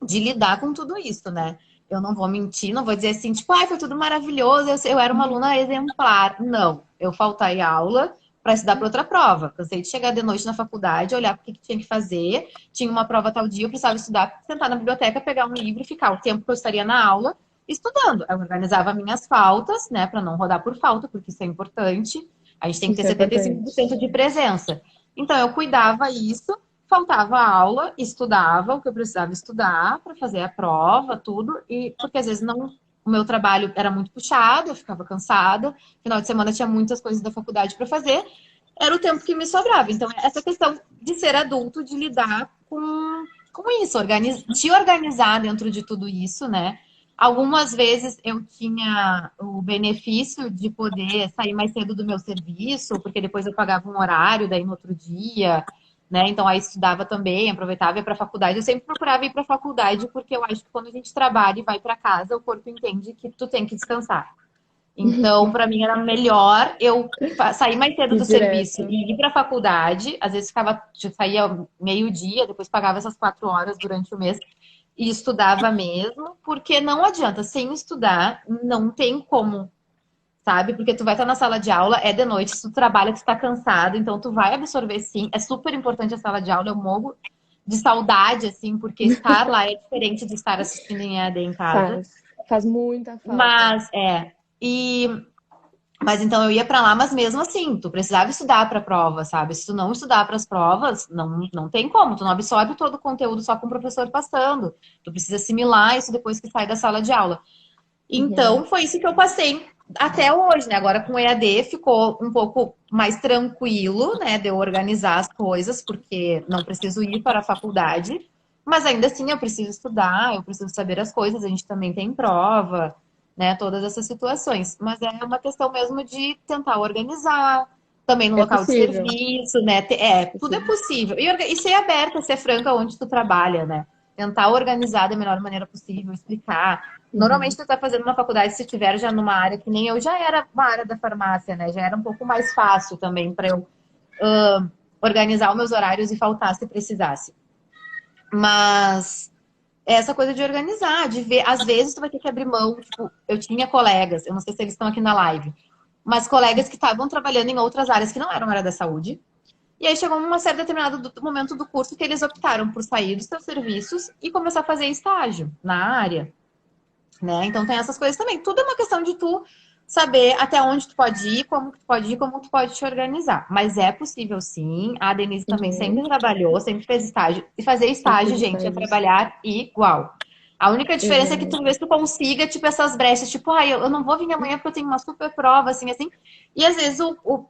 de lidar com tudo isso, né? Eu não vou mentir, não vou dizer assim, tipo, ai, foi tudo maravilhoso, eu era uma aluna exemplar. Não, eu faltei aula para estudar para outra prova. Cansei de chegar de noite na faculdade, olhar o que tinha que fazer, tinha uma prova tal dia, eu precisava estudar, sentar na biblioteca, pegar um livro e ficar o tempo que eu estaria na aula estudando. Eu organizava minhas faltas, né, para não rodar por falta, porque isso é importante. A gente tem que ter Isso é importante. 75% de presença. Então, eu cuidava isso, faltava aula, estudava o que eu precisava estudar para fazer a prova, tudo, e porque às vezes não, o meu trabalho era muito puxado, eu ficava cansada, final de semana tinha muitas coisas da faculdade para fazer, era o tempo que me sobrava. Então, essa questão de ser adulto, de lidar com isso, te organizar dentro de tudo isso, né? Algumas vezes eu tinha o benefício de poder sair mais cedo do meu serviço, porque depois eu pagava um horário, daí no outro dia, né? Então aí estudava também, aproveitava e ia para a faculdade. Eu sempre procurava ir para a faculdade, porque eu acho que quando a gente trabalha e vai para casa, o corpo entende que tu tem que descansar. Então, para mim era melhor eu sair mais cedo E do serviço direto. e ir para a faculdade. Às vezes saía meio-dia, depois pagava essas 4 horas durante o mês e estudava mesmo, porque não adianta, sem estudar, não tem como sabe? Porque tu vai estar na sala de aula, é de noite, se tu trabalha, tu tá cansado, então tu vai absorver sim. É super importante a sala de aula, eu morro de saudade, assim, porque estar lá é diferente de estar assistindo em EAD em casa. Faz muita falta. Mas, e mas então eu ia pra lá, mas mesmo assim, tu precisava estudar pra prova, sabe? Se tu não estudar para as provas, não tem como, tu não absorve todo o conteúdo só com o professor passando. Tu precisa assimilar isso depois que sai da sala de aula. Uhum. Então, foi isso que eu passei até hoje, né? Agora com o EAD ficou um pouco mais tranquilo, né? De eu organizar as coisas, porque não preciso ir para a faculdade, mas ainda assim eu preciso estudar, eu preciso saber as coisas, a gente também tem prova, né? Todas essas situações. Mas é uma questão mesmo de tentar organizar, também no É local de possível. serviço, né? É Tudo é possível. possível. E ser aberta, ser franca onde tu trabalha, né? Tentar organizar da melhor maneira possível, explicar. Uhum. Normalmente tu está fazendo uma faculdade, se tiver já numa área que nem eu já era uma área da farmácia, né? Já era um pouco mais fácil também para eu organizar os meus horários e faltar se precisasse. Mas é essa coisa de organizar, de ver, às vezes tu vai ter que abrir mão, tipo, eu tinha colegas, eu não sei se eles estão aqui na live, mas colegas que estavam trabalhando em outras áreas que não eram área da saúde. E aí chegou um certo determinado momento do curso que eles optaram por sair dos seus serviços e começar a fazer estágio na área, né? Então tem essas coisas também. Tudo é uma questão de tu saber até onde tu pode ir, como tu pode ir, como tu pode te organizar. Mas é possível sim. A Denise também Uhum. sempre trabalhou, sempre fez estágio. E fazer Eu estágio, fiz gente, é estágios. trabalhar igual. A única diferença é que tu Exato. vê se tu consiga, tipo, essas brechas, tipo, eu não vou vir amanhã porque eu tenho uma super prova, assim, assim. E às vezes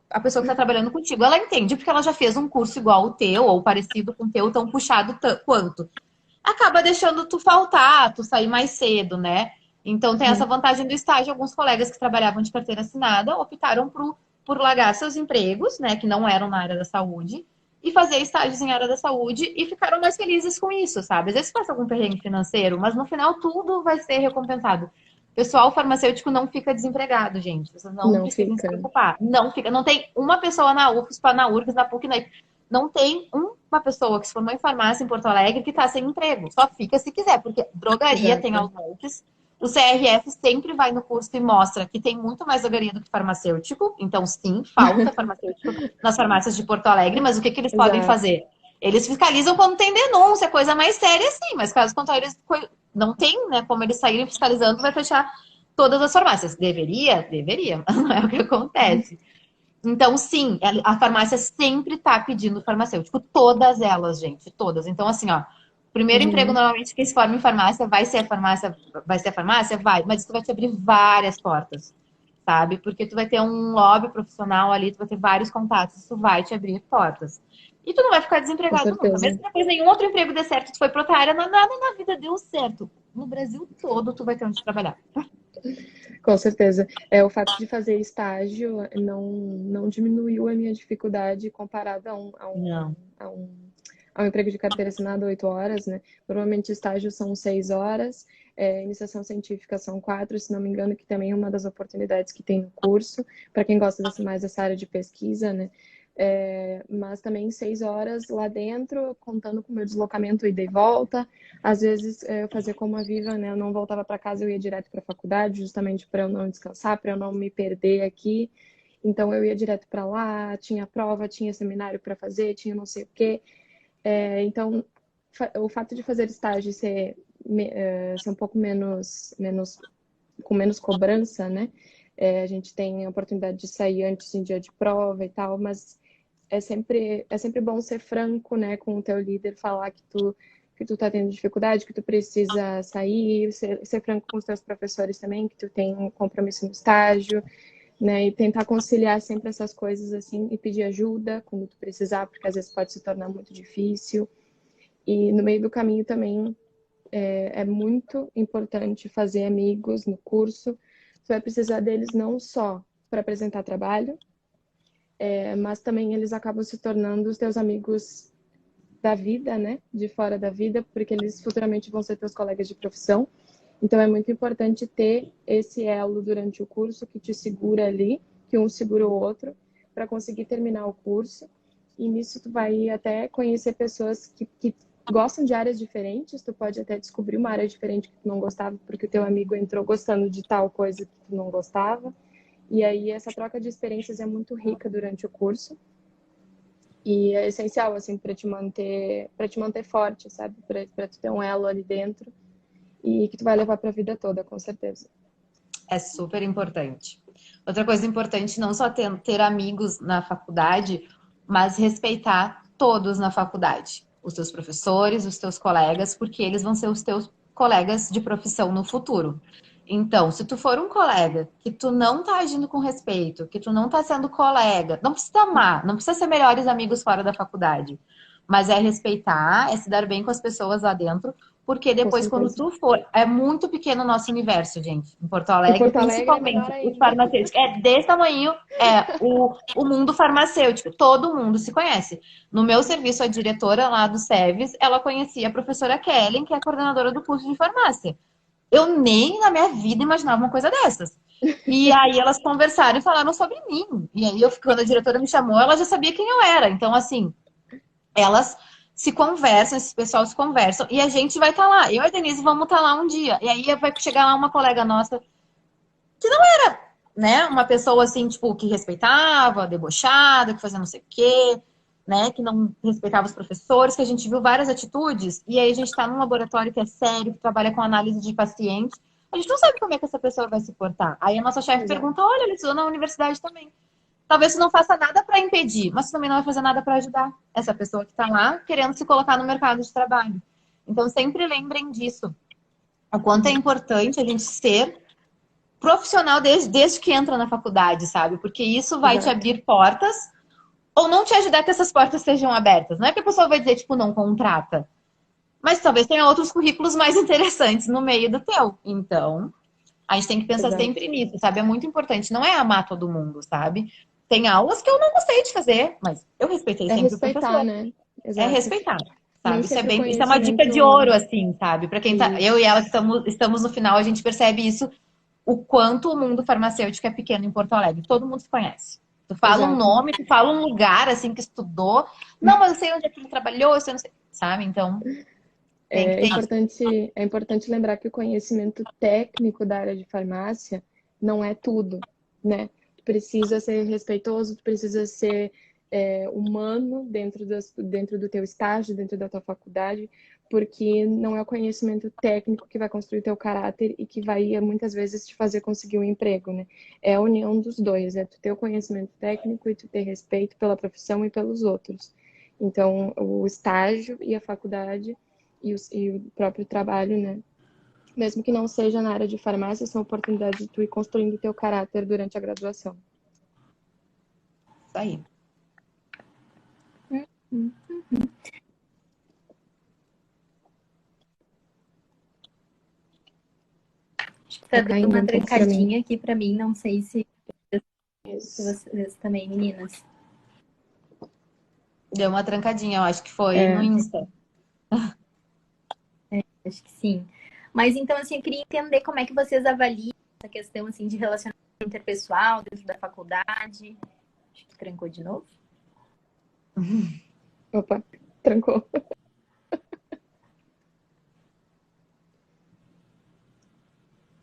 a pessoa que tá trabalhando contigo, ela entende porque ela já fez um curso igual o teu, ou parecido com o teu, tão puxado quanto acaba deixando tu faltar, tu sair mais cedo, né? Então tem essa Uhum. vantagem do estágio. Alguns colegas que trabalhavam de carteira assinada optaram por largar seus empregos, né, que não eram na área da saúde, e fazer estágios em área da saúde e ficaram mais felizes com isso, sabe? Às vezes passa algum perrengue financeiro, mas no final tudo vai ser recompensado. O pessoal farmacêutico não fica desempregado, gente. Vocês não Não precisam se fica. preocupar. Não fica. Não tem uma pessoa na UFSPA, na URGS, na PUC, não tem uma pessoa que se formou em farmácia em Porto Alegre que está sem emprego. Só fica se quiser, porque drogaria tem Exato. aos montes. O CRF sempre vai no curso e mostra que tem muito mais drogaria do que farmacêutico. Então, sim, falta farmacêutico nas farmácias de Porto Alegre, mas o que eles podem Exato. fazer? Eles fiscalizam quando tem denúncia, coisa mais séria, sim, mas caso contrário, eles não tem, né? Como eles saírem fiscalizando, vai fechar todas as farmácias. Deveria? Deveria, mas não é o que acontece. Então, sim, a farmácia sempre está pedindo farmacêutico. Todas elas, gente, todas. Então, assim, ó, primeiro emprego, Uhum. normalmente, quem se forma em farmácia, vai ser a farmácia, vai ser a farmácia? Vai, mas isso vai te abrir várias portas, sabe? Porque tu vai ter um lobby profissional ali, tu vai ter vários contatos, isso vai te abrir portas. E tu não vai ficar Com desempregado nunca. certeza. Mesmo que depois nenhum outro emprego dê certo, tu foi pra outra área, nada na vida deu certo. No Brasil todo, tu vai ter onde trabalhar. Com certeza. O fato de fazer estágio não diminuiu a minha dificuldade comparado Não. a um emprego de carteira assinada 8 horas, né? Normalmente estágios são 6 horas, iniciação científica são 4, se não me engano, que também é uma das oportunidades que tem no curso, para quem gosta mais dessa área de pesquisa, né? Mas também 6 horas lá dentro, contando com o meu deslocamento ida e volta. Às vezes eu fazia como a Viva, né? Eu não voltava para casa, eu ia direto para a faculdade, justamente para eu não descansar, para eu não me perder aqui. Então eu ia direto para lá, tinha prova, tinha seminário para fazer, tinha não sei o quê. Então o fato de fazer estágio ser um pouco com menos cobrança, né? A gente tem a oportunidade de sair antes em dia de prova e tal, mas é sempre bom ser franco, né, com o teu líder, falar que tu tá tendo dificuldade, que tu precisa sair, ser franco com os teus professores também, que tu tem um compromisso no estágio, né, e tentar conciliar sempre essas coisas assim e pedir ajuda quando tu precisar, porque às vezes pode se tornar muito difícil. E no meio do caminho também é muito importante fazer amigos no curso. Tu vai precisar deles não só para apresentar trabalho, mas também eles acabam se tornando os teus amigos da vida, né? De fora da vida, porque eles futuramente vão ser teus colegas de profissão. Então é muito importante ter esse elo durante o curso que te segura ali, que um segura o outro, para conseguir terminar o curso. E nisso tu vai até conhecer pessoas que gostam de áreas diferentes, tu pode até descobrir uma área diferente que tu não gostava, porque o teu amigo entrou gostando de tal coisa que tu não gostava. E aí essa troca de experiências é muito rica durante o curso e é essencial assim para te manter forte, sabe? Para tu ter um elo ali dentro e que tu vai levar para a vida toda, com certeza. É super importante. Outra coisa importante, não só ter amigos na faculdade, mas respeitar todos na faculdade. Os teus professores, os teus colegas, porque eles vão ser os teus colegas de profissão no futuro. Então, se tu for um colega que tu não tá agindo com respeito, que tu não tá sendo colega, não precisa amar, não precisa ser melhores amigos fora da faculdade, mas é respeitar, é se dar bem com as pessoas lá dentro, porque depois, quando tu for, é muito pequeno o nosso universo, gente, em Porto Alegre, Porto Alegre é principalmente menor os ainda. farmacêuticos. É desse tamanho, o mundo farmacêutico, todo mundo se conhece. No meu serviço, a diretora lá do SEVES, ela conhecia a professora Kellen, que é a coordenadora do curso de farmácia. Eu nem na minha vida imaginava uma coisa dessas. E aí elas conversaram e falaram sobre mim. E aí, quando a diretora me chamou, ela já sabia quem eu era. Então, assim, elas se conversam, esse pessoal se conversam, e a gente vai estar lá. Eu e a Denise vamos estar lá um dia. E aí vai chegar lá uma colega nossa, que não era, né, uma pessoa assim, tipo, que respeitava, debochada, que fazia não sei o quê, né, que não respeitava os professores, que a gente viu várias atitudes, e aí a gente está num laboratório que é sério, que trabalha com análise de pacientes. A gente não sabe como é que essa pessoa vai se portar. Aí a nossa chefe pergunta: olha, ele estudou na universidade também. Talvez você não faça nada para impedir, mas você também não vai fazer nada para ajudar essa pessoa que está lá querendo se colocar no mercado de trabalho. Então, sempre lembrem disso. O quanto é importante a gente ser profissional desde que entra na faculdade, sabe? Porque isso vai te abrir portas ou não te ajudar que essas portas sejam abertas. Não é que a pessoa vai dizer, tipo, não contrata. Mas talvez tenha outros currículos mais interessantes no meio do teu. Então, a gente tem que pensar sempre nisso, sabe? É muito importante. Não é amar todo mundo, sabe? Tem aulas que eu não gostei de fazer, mas eu respeitei sempre o professor. Né? É respeitar, sabe? Isso é uma conhecimento... dica de ouro, assim, sabe? Para quem tá, eu e ela que estamos no final, a gente percebe isso, o quanto o mundo farmacêutico é pequeno em Porto Alegre. Todo mundo se conhece. Tu fala um nome, tu fala um lugar, assim, que estudou. Não, mas eu sei onde é que ele trabalhou, eu sei, não sei, sabe? Então, é importante lembrar que o conhecimento técnico da área de farmácia não é tudo, né? Tu precisa ser respeitoso, tu precisa ser humano dentro do teu estágio, dentro da tua faculdade, porque não é o conhecimento técnico que vai construir teu caráter e que vai, muitas vezes, te fazer conseguir um emprego, né? É a união dos dois, é tu ter o conhecimento técnico e tu ter respeito pela profissão e pelos outros. Então, o estágio e a faculdade e o próprio trabalho, né? Mesmo que não seja na área de farmácia, são oportunidades de tu ir construindo o teu caráter durante a graduação. Isso aí. Tá dando uma trancadinha aqui pra mim, não sei se vocês também, meninas. Deu uma trancadinha, eu acho que foi no Insta. Acho que sim. Mas então, assim, eu queria entender como é que vocês avaliam essa questão, assim, de relacionamento interpessoal dentro da faculdade. Acho que trancou de novo. Opa, trancou.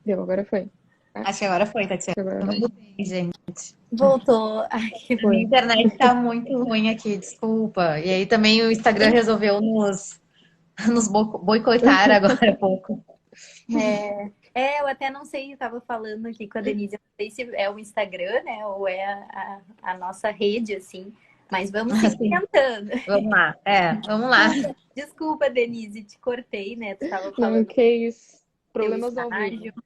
Deu, agora foi. Acho que agora foi, Tatiana. Agora gente. Voltou. Ai, que A internet tá muito ruim aqui, desculpa. E aí também o Instagram resolveu nos boicotar agora há pouco. Eu até não sei, eu tava falando aqui com a Denise, eu não sei se é o Instagram, né, ou é a nossa rede, assim, mas vamos seguir tentando. Vamos lá, vamos lá. Desculpa, Denise, te cortei, né, tu tava falando. Não, que isso. Problemas ao vivo.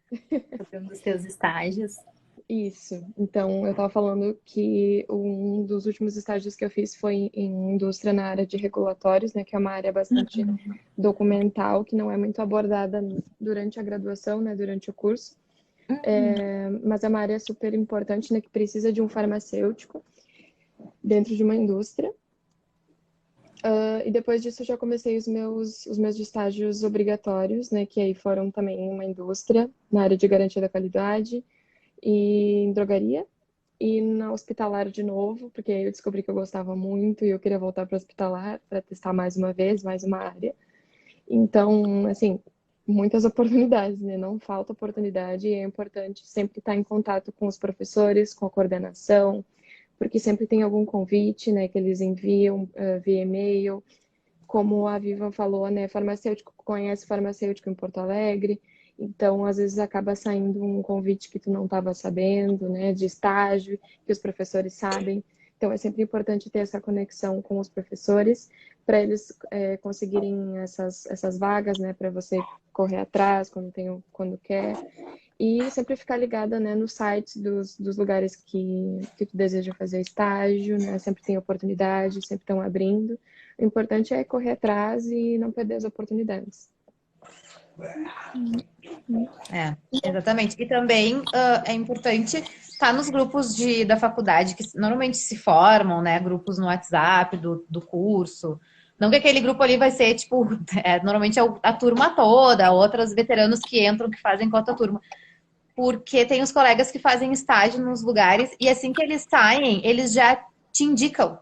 Sobre um dos teus estágios. Isso. Então, eu estava falando que um dos últimos estágios que eu fiz foi em indústria na área de regulatórios, né, que é uma área bastante documental, que não é muito abordada durante a graduação, né, durante o curso. Mas é uma área super importante, né, que precisa de um farmacêutico dentro de uma indústria. E depois disso eu já comecei os meus estágios obrigatórios, né, que aí foram também em uma indústria, na área de garantia da qualidade, e em drogaria, e na hospitalar de novo, porque aí eu descobri que eu gostava muito e eu queria voltar para o hospitalar para testar mais uma vez, mais uma área. Então, assim, muitas oportunidades, né? Não falta oportunidade e é importante sempre estar em contato com os professores, com a coordenação, porque sempre tem algum convite, né, que eles enviam via e-mail. Como a Vivian falou, né, farmacêutico conhece farmacêutico em Porto Alegre, então às vezes acaba saindo um convite que tu não estava sabendo, né, de estágio, que os professores sabem. Então é sempre importante ter essa conexão com os professores para eles conseguirem essas vagas, né, para você correr atrás quando quer. E sempre ficar ligada, né, no site dos lugares que tu deseja fazer estágio, né? Sempre tem oportunidade, sempre estão abrindo. O importante é correr atrás e não perder as oportunidades. Exatamente. E também é importante estar nos grupos da faculdade que normalmente se formam, né? Grupos no WhatsApp do curso. Não que aquele grupo ali vai ser, tipo, normalmente é a turma toda, outros veteranos que entram, que fazem com a outra turma. Porque tem os colegas que fazem estágio nos lugares e assim que eles saem, eles já te indicam.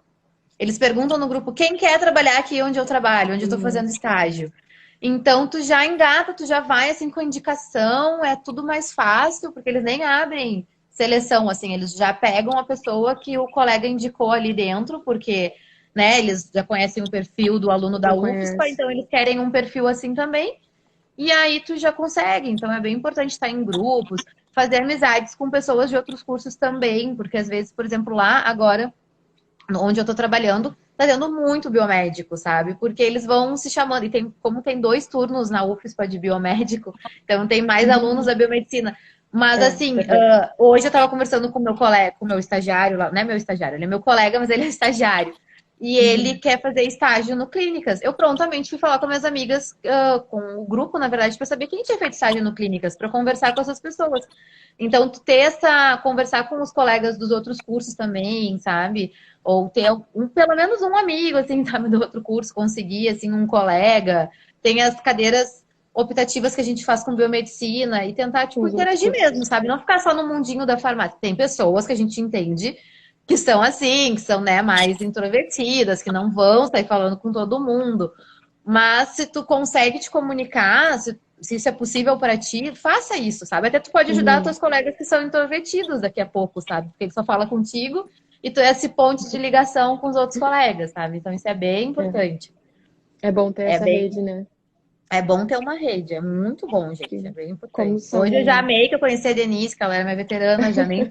Eles perguntam no grupo, quem quer trabalhar aqui onde eu trabalho, onde eu tô fazendo estágio? Então, tu já engata, tu já vai, assim, com indicação, é tudo mais fácil, porque eles nem abrem seleção, assim, eles já pegam a pessoa que o colega indicou ali dentro, porque, né, eles já conhecem o perfil do aluno da UFSPA, então eles querem um perfil assim também, e aí tu já consegue. Então, é bem importante estar em grupos, fazer amizades com pessoas de outros cursos também, porque às vezes, por exemplo, lá, agora, onde eu tô trabalhando, tá tendo muito biomédico, sabe? Porque eles vão se chamando, e como tem 2 turnos na UFSPA de biomédico, então tem mais alunos da biomedicina. Mas assim, hoje eu tava conversando com o meu colega, com o meu estagiário lá, não é meu estagiário, ele é meu colega, mas ele é estagiário. E ele quer fazer estágio no Clínicas. Eu prontamente fui falar com minhas amigas, com o grupo, na verdade, para saber quem tinha feito estágio no Clínicas, para conversar com essas pessoas. Então, tu ter conversar com os colegas dos outros cursos também, sabe? Ou ter pelo menos um amigo, assim, sabe, do outro curso, conseguir, assim, um colega. Tem as cadeiras optativas que a gente faz com biomedicina e tentar, tipo, interagir mesmo, sabe? Não ficar só no mundinho da farmácia. Tem pessoas que a gente entende que são assim, que são, né, mais introvertidas, que não vão sair falando com todo mundo. Mas se tu consegue te comunicar, se isso é possível para ti, faça isso, sabe? Até tu pode ajudar teus colegas que são introvertidos daqui a pouco, sabe? Porque ele só fala contigo e tu é esse ponte de ligação com os outros colegas, sabe? Então isso é bem importante. É bom ter essa rede, né? É bom ter uma rede, é muito bom, gente, é bem importante. São... Hoje eu já amei que eu conheci a Denise, que ela era minha veterana, já nem,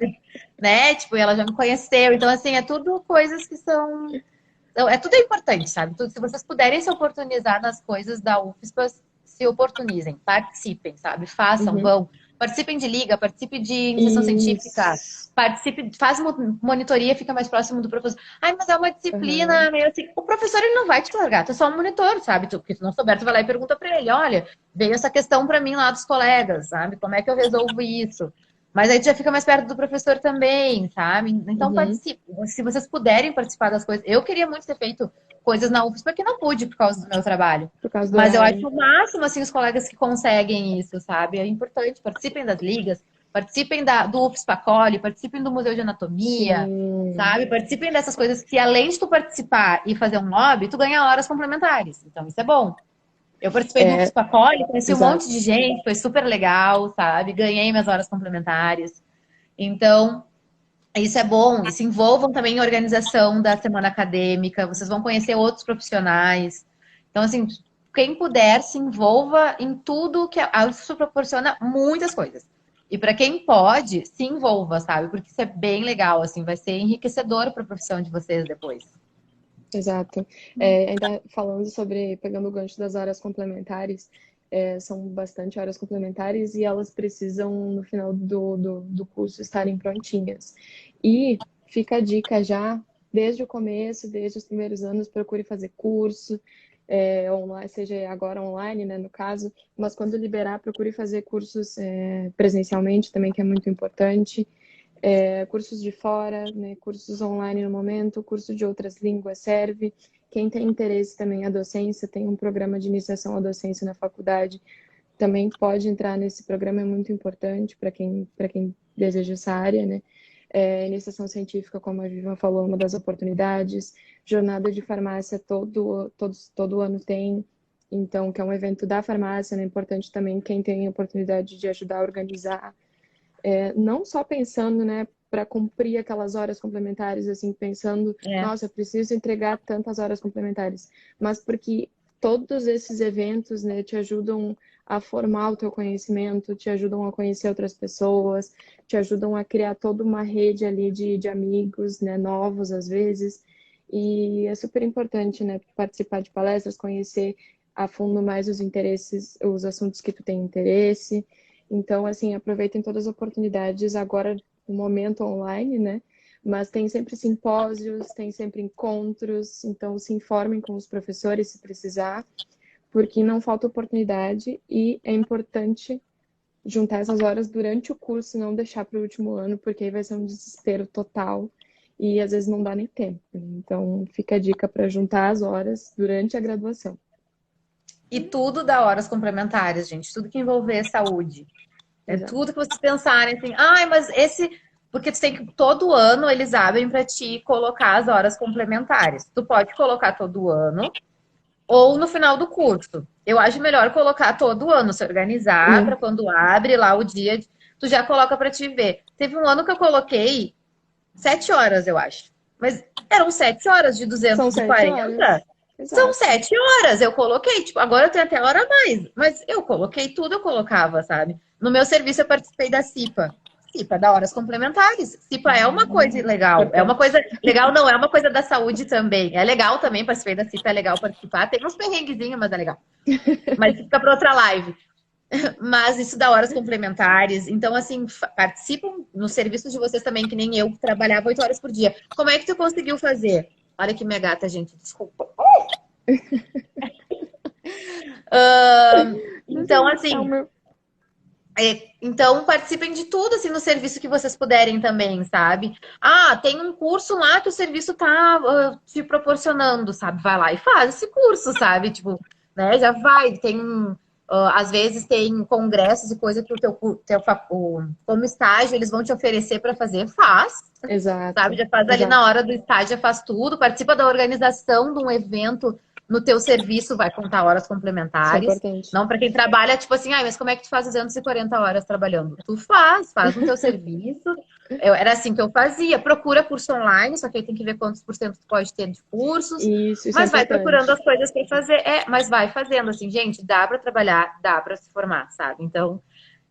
né? Tipo, ela já me conheceu. Então, assim, é tudo coisas que são... tudo importante, sabe? Se vocês puderem se oportunizar nas coisas da UFSPA, se oportunizem, participem, sabe? Façam, vão. Participem de liga, participe de iniciação científica, participe, faz monitoria, fica mais próximo do professor. Ai, mas é uma disciplina meio assim. O professor, ele não vai te largar, tu é só um monitor, sabe? Porque tu não souber, tu vai lá e pergunta pra ele, olha, veio essa questão pra mim lá dos colegas, sabe? Como é que eu resolvo isso? Mas aí tu já fica mais perto do professor também, sabe? Então participe. Se vocês puderem participar das coisas. Eu queria muito ter feito coisas na UFSPA porque não pude por causa do meu trabalho. Mas eu acho o máximo, assim, os colegas que conseguem isso, sabe? É importante. Participem das ligas, participem do UFSPA Coli, participem do Museu de Anatomia, sabe? Participem dessas coisas que, além de tu participar e fazer um lobby, tu ganha horas complementares. Então, isso é bom. Eu participei do UFSPA Coli, conheci um monte de gente, foi super legal, sabe? Ganhei minhas horas complementares. Então, isso é bom. E se envolvam também em organização da semana acadêmica, vocês vão conhecer outros profissionais. Então, assim, quem puder, se envolva em tudo que a UFSPA proporciona muitas coisas. E para quem pode, se envolva, sabe? Porque isso é bem legal, assim, vai ser enriquecedor para a profissão de vocês depois. Exato. Ainda falando pegando o gancho das horas complementares, são bastante horas complementares e elas precisam, no final do curso, estarem prontinhas. E fica a dica já, desde o começo, desde os primeiros anos, procure fazer curso, online, seja agora online, né, no caso, mas quando liberar, procure fazer cursos presencialmente também, que é muito importante. Cursos de fora, né, cursos online no momento, curso de outras línguas serve. Quem tem interesse também à docência, tem um programa de iniciação à docência na faculdade, também pode entrar nesse programa, é muito importante para quem deseja essa área, né? Iniciação científica, como a Vivian falou, uma das oportunidades. Jornada de farmácia todo ano tem. então, que é um evento da farmácia, né? É importante também quem tem a oportunidade de ajudar a organizar, não só pensando, né, para cumprir aquelas horas complementares, assim, pensando, nossa, eu preciso entregar tantas horas complementares, mas porque todos esses eventos, né, te ajudam a formar o teu conhecimento, te ajudam a conhecer outras pessoas, te ajudam a criar toda uma rede ali de amigos, né, novos às vezes, e é super importante, né, participar de palestras, conhecer a fundo mais os interesses, os assuntos que tu tem interesse. Então, assim, aproveitem todas as oportunidades agora no momento online, né? Mas tem sempre simpósios, tem sempre encontros, então se informem com os professores se precisar, porque não falta oportunidade e é importante juntar essas horas durante o curso e não deixar para o último ano, porque aí vai ser um desespero total e às vezes não dá nem tempo. Então, fica a dica para juntar as horas durante a graduação. E tudo dá horas complementares, gente. Tudo que envolver saúde. Exato. Tudo que vocês pensarem assim, mas esse... Porque tu tem que, todo ano, eles abrem para ti colocar as horas complementares. Tu pode colocar todo ano ou no final do curso. Eu acho melhor colocar todo ano, se organizar para quando abre lá o dia, tu já coloca para te ver. Teve um ano que eu coloquei 7 horas, eu acho. Mas eram 7 horas de 240. São 7 horas, eu coloquei, tipo, agora eu tenho até hora a mais, mas eu coloquei tudo, eu colocava, sabe? No meu serviço eu participei da CIPA. CIPA dá horas complementares. CIPA é uma coisa legal, é uma coisa legal, não, é uma coisa da saúde também. É legal também, participei da CIPA, é legal participar. Tem uns perrenguezinhos, mas é legal. Mas fica para outra live. Mas isso dá horas complementares. Então, assim, participam no serviço de vocês também, que nem eu, que trabalhava 8 horas por dia. Como é que tu conseguiu fazer? Olha aqui minha gata, gente, desculpa. Então, assim... Então, participem de tudo, assim, no serviço que vocês puderem também, sabe? Tem um curso lá que o serviço tá te proporcionando, sabe? Vai lá e faz esse curso, sabe? Tipo, né? Já vai. Tem, às vezes, tem congressos e coisa que como estágio, eles vão te oferecer para fazer. Faz. Exato. Sabe? Já faz ali na hora do estágio, já faz tudo. Participa da organização de um evento no teu serviço, vai contar horas complementares. Não para quem trabalha, tipo assim, mas como é que tu faz 240 horas trabalhando? Tu faz no teu serviço. Era assim que eu fazia. Procura curso online, só que aí tem que ver quantos por cento tu pode ter de cursos. Isso mas vai procurando as coisas para fazer. Mas vai fazendo, assim, gente, dá para trabalhar, dá para se formar, sabe? Então,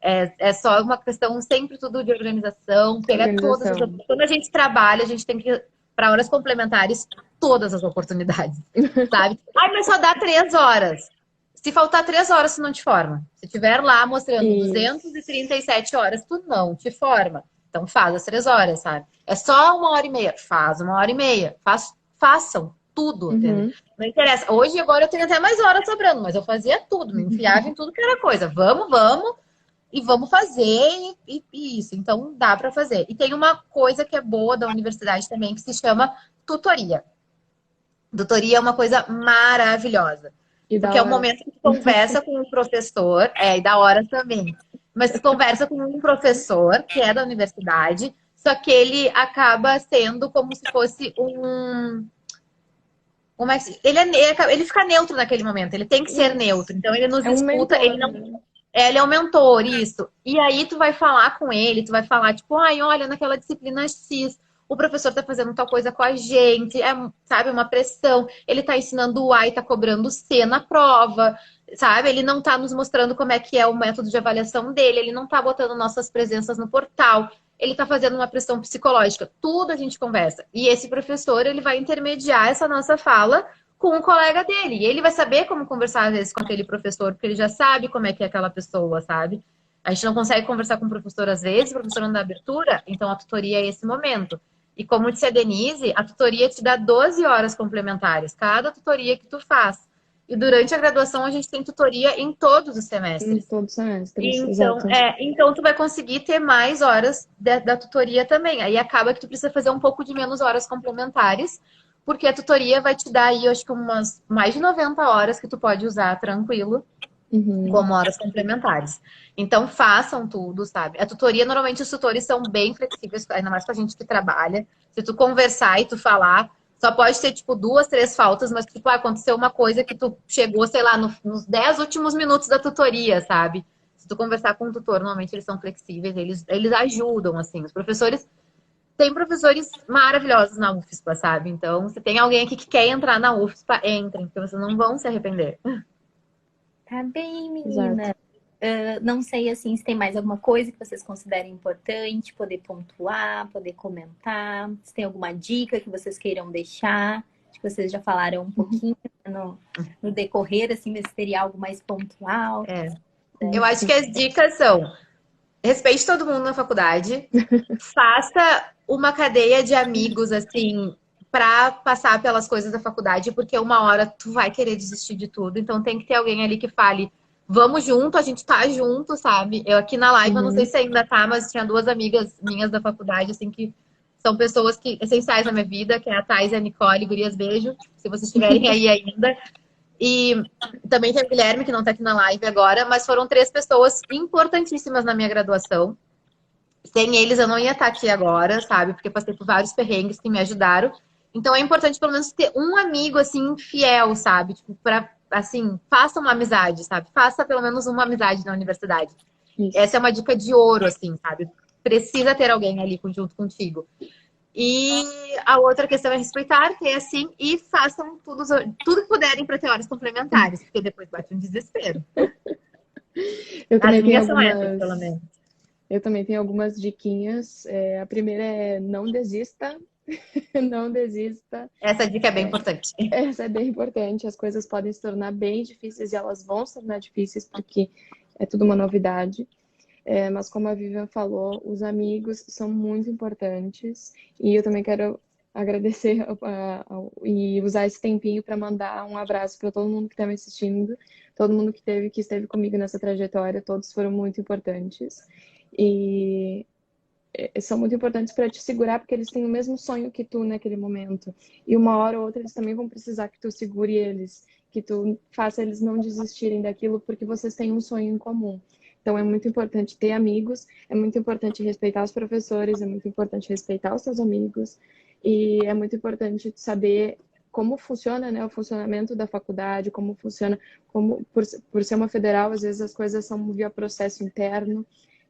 é só uma questão sempre tudo de organização. Todas as... Quando a gente trabalha, a gente tem que, para horas complementares, todas as oportunidades, sabe? Mas só dá 3 horas. Se faltar 3 horas, tu não te forma. Se tiver lá mostrando 237 horas, tu não te forma. Então faz as 3 horas, sabe? É só 1h30. Faz 1h30. Façam tudo. Não interessa. Hoje, agora, eu tenho até mais horas sobrando, mas eu fazia tudo. Me enfiava em tudo que era coisa. Vamos. E vamos fazer e isso. Então, dá para fazer. E tem uma coisa que é boa da universidade também, que se chama tutoria. Tutoria é uma coisa maravilhosa. Porque é o momento que tu conversa com um professor, e da hora também. Mas tu conversa com um professor, que é da universidade, só que ele acaba sendo como se fosse um... Ele fica neutro naquele momento, ele tem que ser neutro. Então, ele nos escuta, ele não... Ele é o mentor, isso. E aí tu vai falar com ele, tu vai falar, tipo, olha, naquela disciplina X, o professor tá fazendo tal coisa com a gente, sabe, uma pressão. Ele tá ensinando o A e tá cobrando o C na prova, sabe? Ele não tá nos mostrando como é que é o método de avaliação dele, ele não tá botando nossas presenças no portal, ele tá fazendo uma pressão psicológica. Tudo a gente conversa. E esse professor, ele vai intermediar essa nossa fala com o colega dele. E ele vai saber como conversar, às vezes, com aquele professor, porque ele já sabe como é que é aquela pessoa, sabe? A gente não consegue conversar com o professor às vezes, o professor não dá abertura, então a tutoria é esse momento. E como disse a Denise, a tutoria te dá 12 horas complementares, cada tutoria que tu faz. E durante a graduação a gente tem tutoria em todos os semestres. Em todos os semestres, então, exato. Então tu vai conseguir ter mais horas da tutoria também. Aí acaba que tu precisa fazer um pouco de menos horas complementares, porque a tutoria vai te dar aí, eu acho que umas mais de 90 horas que tu pode usar tranquilo, como horas complementares. Então, façam tudo, sabe? A tutoria, normalmente, os tutores são bem flexíveis, ainda mais com a gente que trabalha. Se tu conversar e tu falar, Só pode ter, tipo, 2, 3 faltas, mas, tipo, aconteceu uma coisa que tu chegou, sei lá, nos 10 últimos minutos da tutoria, sabe? Se tu conversar com o tutor, normalmente eles são flexíveis, eles ajudam, assim. Os professores, tem professores maravilhosos na UFSPA, sabe? Então, se tem alguém aqui que quer entrar na UFSPA, entrem, porque vocês não vão se arrepender. Tá bem, Exato. menina. Não sei, assim, se tem mais alguma coisa que vocês considerem importante, poder pontuar, poder comentar. Se tem alguma dica que vocês queiram deixar. Acho que vocês já falaram um pouquinho no decorrer, assim, mas se teria algo mais pontual. Eu acho que as dicas são: respeite todo mundo na faculdade, faça uma cadeia de amigos, assim, pra passar pelas coisas da faculdade, porque uma hora tu vai querer desistir de tudo, então tem que ter alguém ali que fale, vamos junto, a gente tá junto, sabe? Eu aqui na live, eu não sei se ainda tá, mas tinha 2 amigas minhas da faculdade, assim, que são pessoas essenciais na minha vida, que é a Thais e a Nicole, gurias, beijo, se vocês estiverem aí ainda. E também tem o Guilherme, que não tá aqui na live agora, mas foram 3 pessoas importantíssimas na minha graduação. Sem eles eu não ia estar aqui agora, sabe? Porque passei por vários perrengues que me ajudaram. Então é importante pelo menos ter um amigo, assim, fiel, sabe? Tipo, assim, faça uma amizade, sabe? Faça pelo menos uma amizade na universidade. Isso. Essa é uma dica de ouro, assim, sabe? Precisa ter alguém ali junto contigo. E a outra questão é respeitar, ter assim, e façam tudo que puderem para ter horas complementares, porque depois bate um desespero. Eu As também tenho minhas são essas, pelo algumas, menos. eu também tenho algumas diquinhas. A primeira é não desista. Não desista. Essa dica é bem importante. Essa é bem importante. As coisas podem se tornar bem difíceis e elas vão se tornar difíceis porque é tudo uma novidade. Mas como a Vivian falou, os amigos são muito importantes. E eu também quero agradecer e usar esse tempinho para mandar um abraço para todo mundo que está me assistindo, todo mundo que esteve comigo nessa trajetória, todos foram muito importantes. E são muito importantes para te segurar, porque eles têm o mesmo sonho que tu naquele momento. E uma hora ou outra eles também vão precisar que tu segure eles, que tu faça eles não desistirem daquilo, porque vocês têm um sonho em comum. Então é muito importante ter amigos, é muito importante respeitar os professores, é muito importante respeitar os seus amigos, e é muito importante saber como funciona, né, o funcionamento da faculdade, como funciona, por ser uma federal, às vezes as coisas são via processo interno,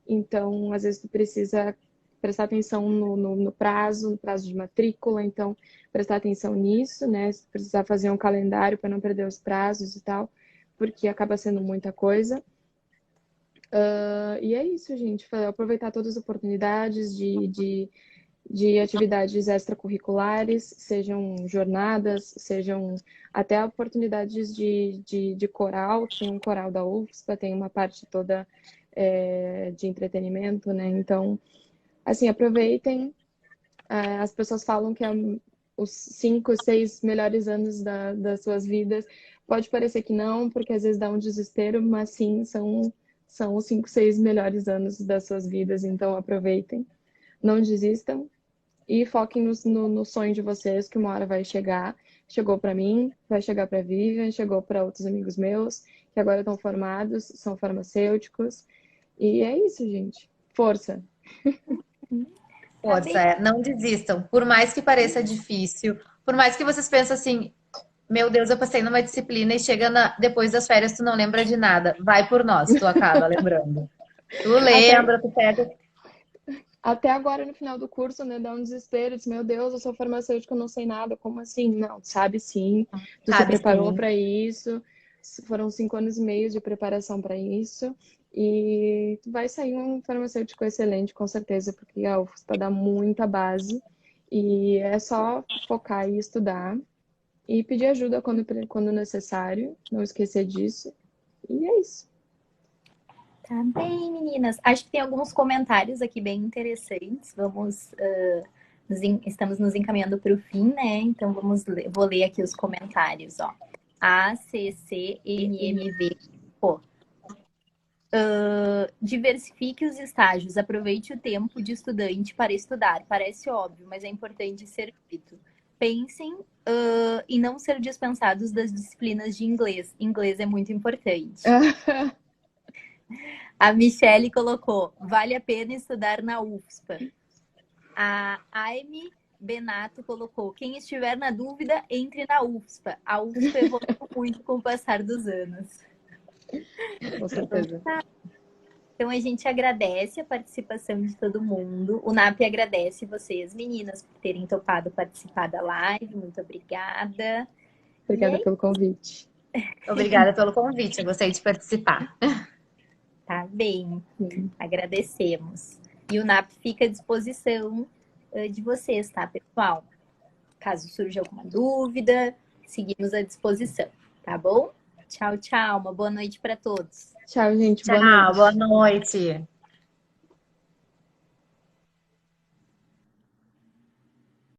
então às vezes tu precisa prestar atenção no prazo de matrícula, então prestar atenção nisso, né? Se precisar fazer um calendário para não perder os prazos e tal, porque acaba sendo muita coisa. E é isso, gente. Aproveitar todas as oportunidades de atividades extracurriculares, sejam jornadas, sejam até oportunidades de coral, tem um coral da UFSPA, tem uma parte toda de entretenimento, né? Então, assim, aproveitem. As pessoas falam que os 5, 6 melhores anos das suas vidas. Pode parecer que não, porque às vezes dá um desespero, mas sim, são os 5, 6 melhores anos das suas vidas. Então, aproveitem, não desistam e foquem no sonho de vocês, que uma hora vai chegar. Chegou para mim, vai chegar para a Vivian, chegou para outros amigos meus, que agora estão formados, são farmacêuticos. E é isso, gente. Força! Força, não desistam. Por mais que pareça difícil, por mais que vocês pensem assim, meu Deus, eu passei numa disciplina e chega depois das férias, tu não lembra de nada. Vai por nós, tu acaba lembrando. Tu lembra, tu pega. Até agora, no final do curso, né, dá um desespero, diz, meu Deus, eu sou farmacêutico, eu não sei nada, como assim? Não, sabe sim, tu se preparou para isso, foram 5 anos e meio de preparação para isso, e tu vai sair um farmacêutico excelente, com certeza, porque a UFSPA dá muita base, e é só focar e estudar, e pedir ajuda quando necessário, não esquecer disso, e é isso. Tá bem, meninas. Acho que tem alguns comentários aqui bem interessantes. Estamos nos encaminhando para o fim, né? Então vou ler aqui os comentários, ó. ACCMMV. Diversifique os estágios. Aproveite o tempo de estudante para estudar. Parece óbvio, mas é importante ser dito. Pensem em não ser dispensados das disciplinas de inglês. Inglês é muito importante. A Michele colocou, vale a pena estudar na UFSPA. A Aime Benato colocou: quem estiver na dúvida, entre na UFSPA. A UFSPA evoluiu muito com o passar dos anos. Com certeza. Então a gente agradece a participação de todo mundo. O NAP agradece vocês, meninas, por terem topado participar da live. Muito obrigada. Obrigada pelo convite. Obrigada pelo convite, eu gostei de participar. Tá bem, agradecemos. E o NAP fica à disposição de vocês, tá, pessoal? Caso surja alguma dúvida, seguimos à disposição, tá bom? Tchau, tchau. Uma boa noite para todos. Tchau, gente. Tchau, boa noite.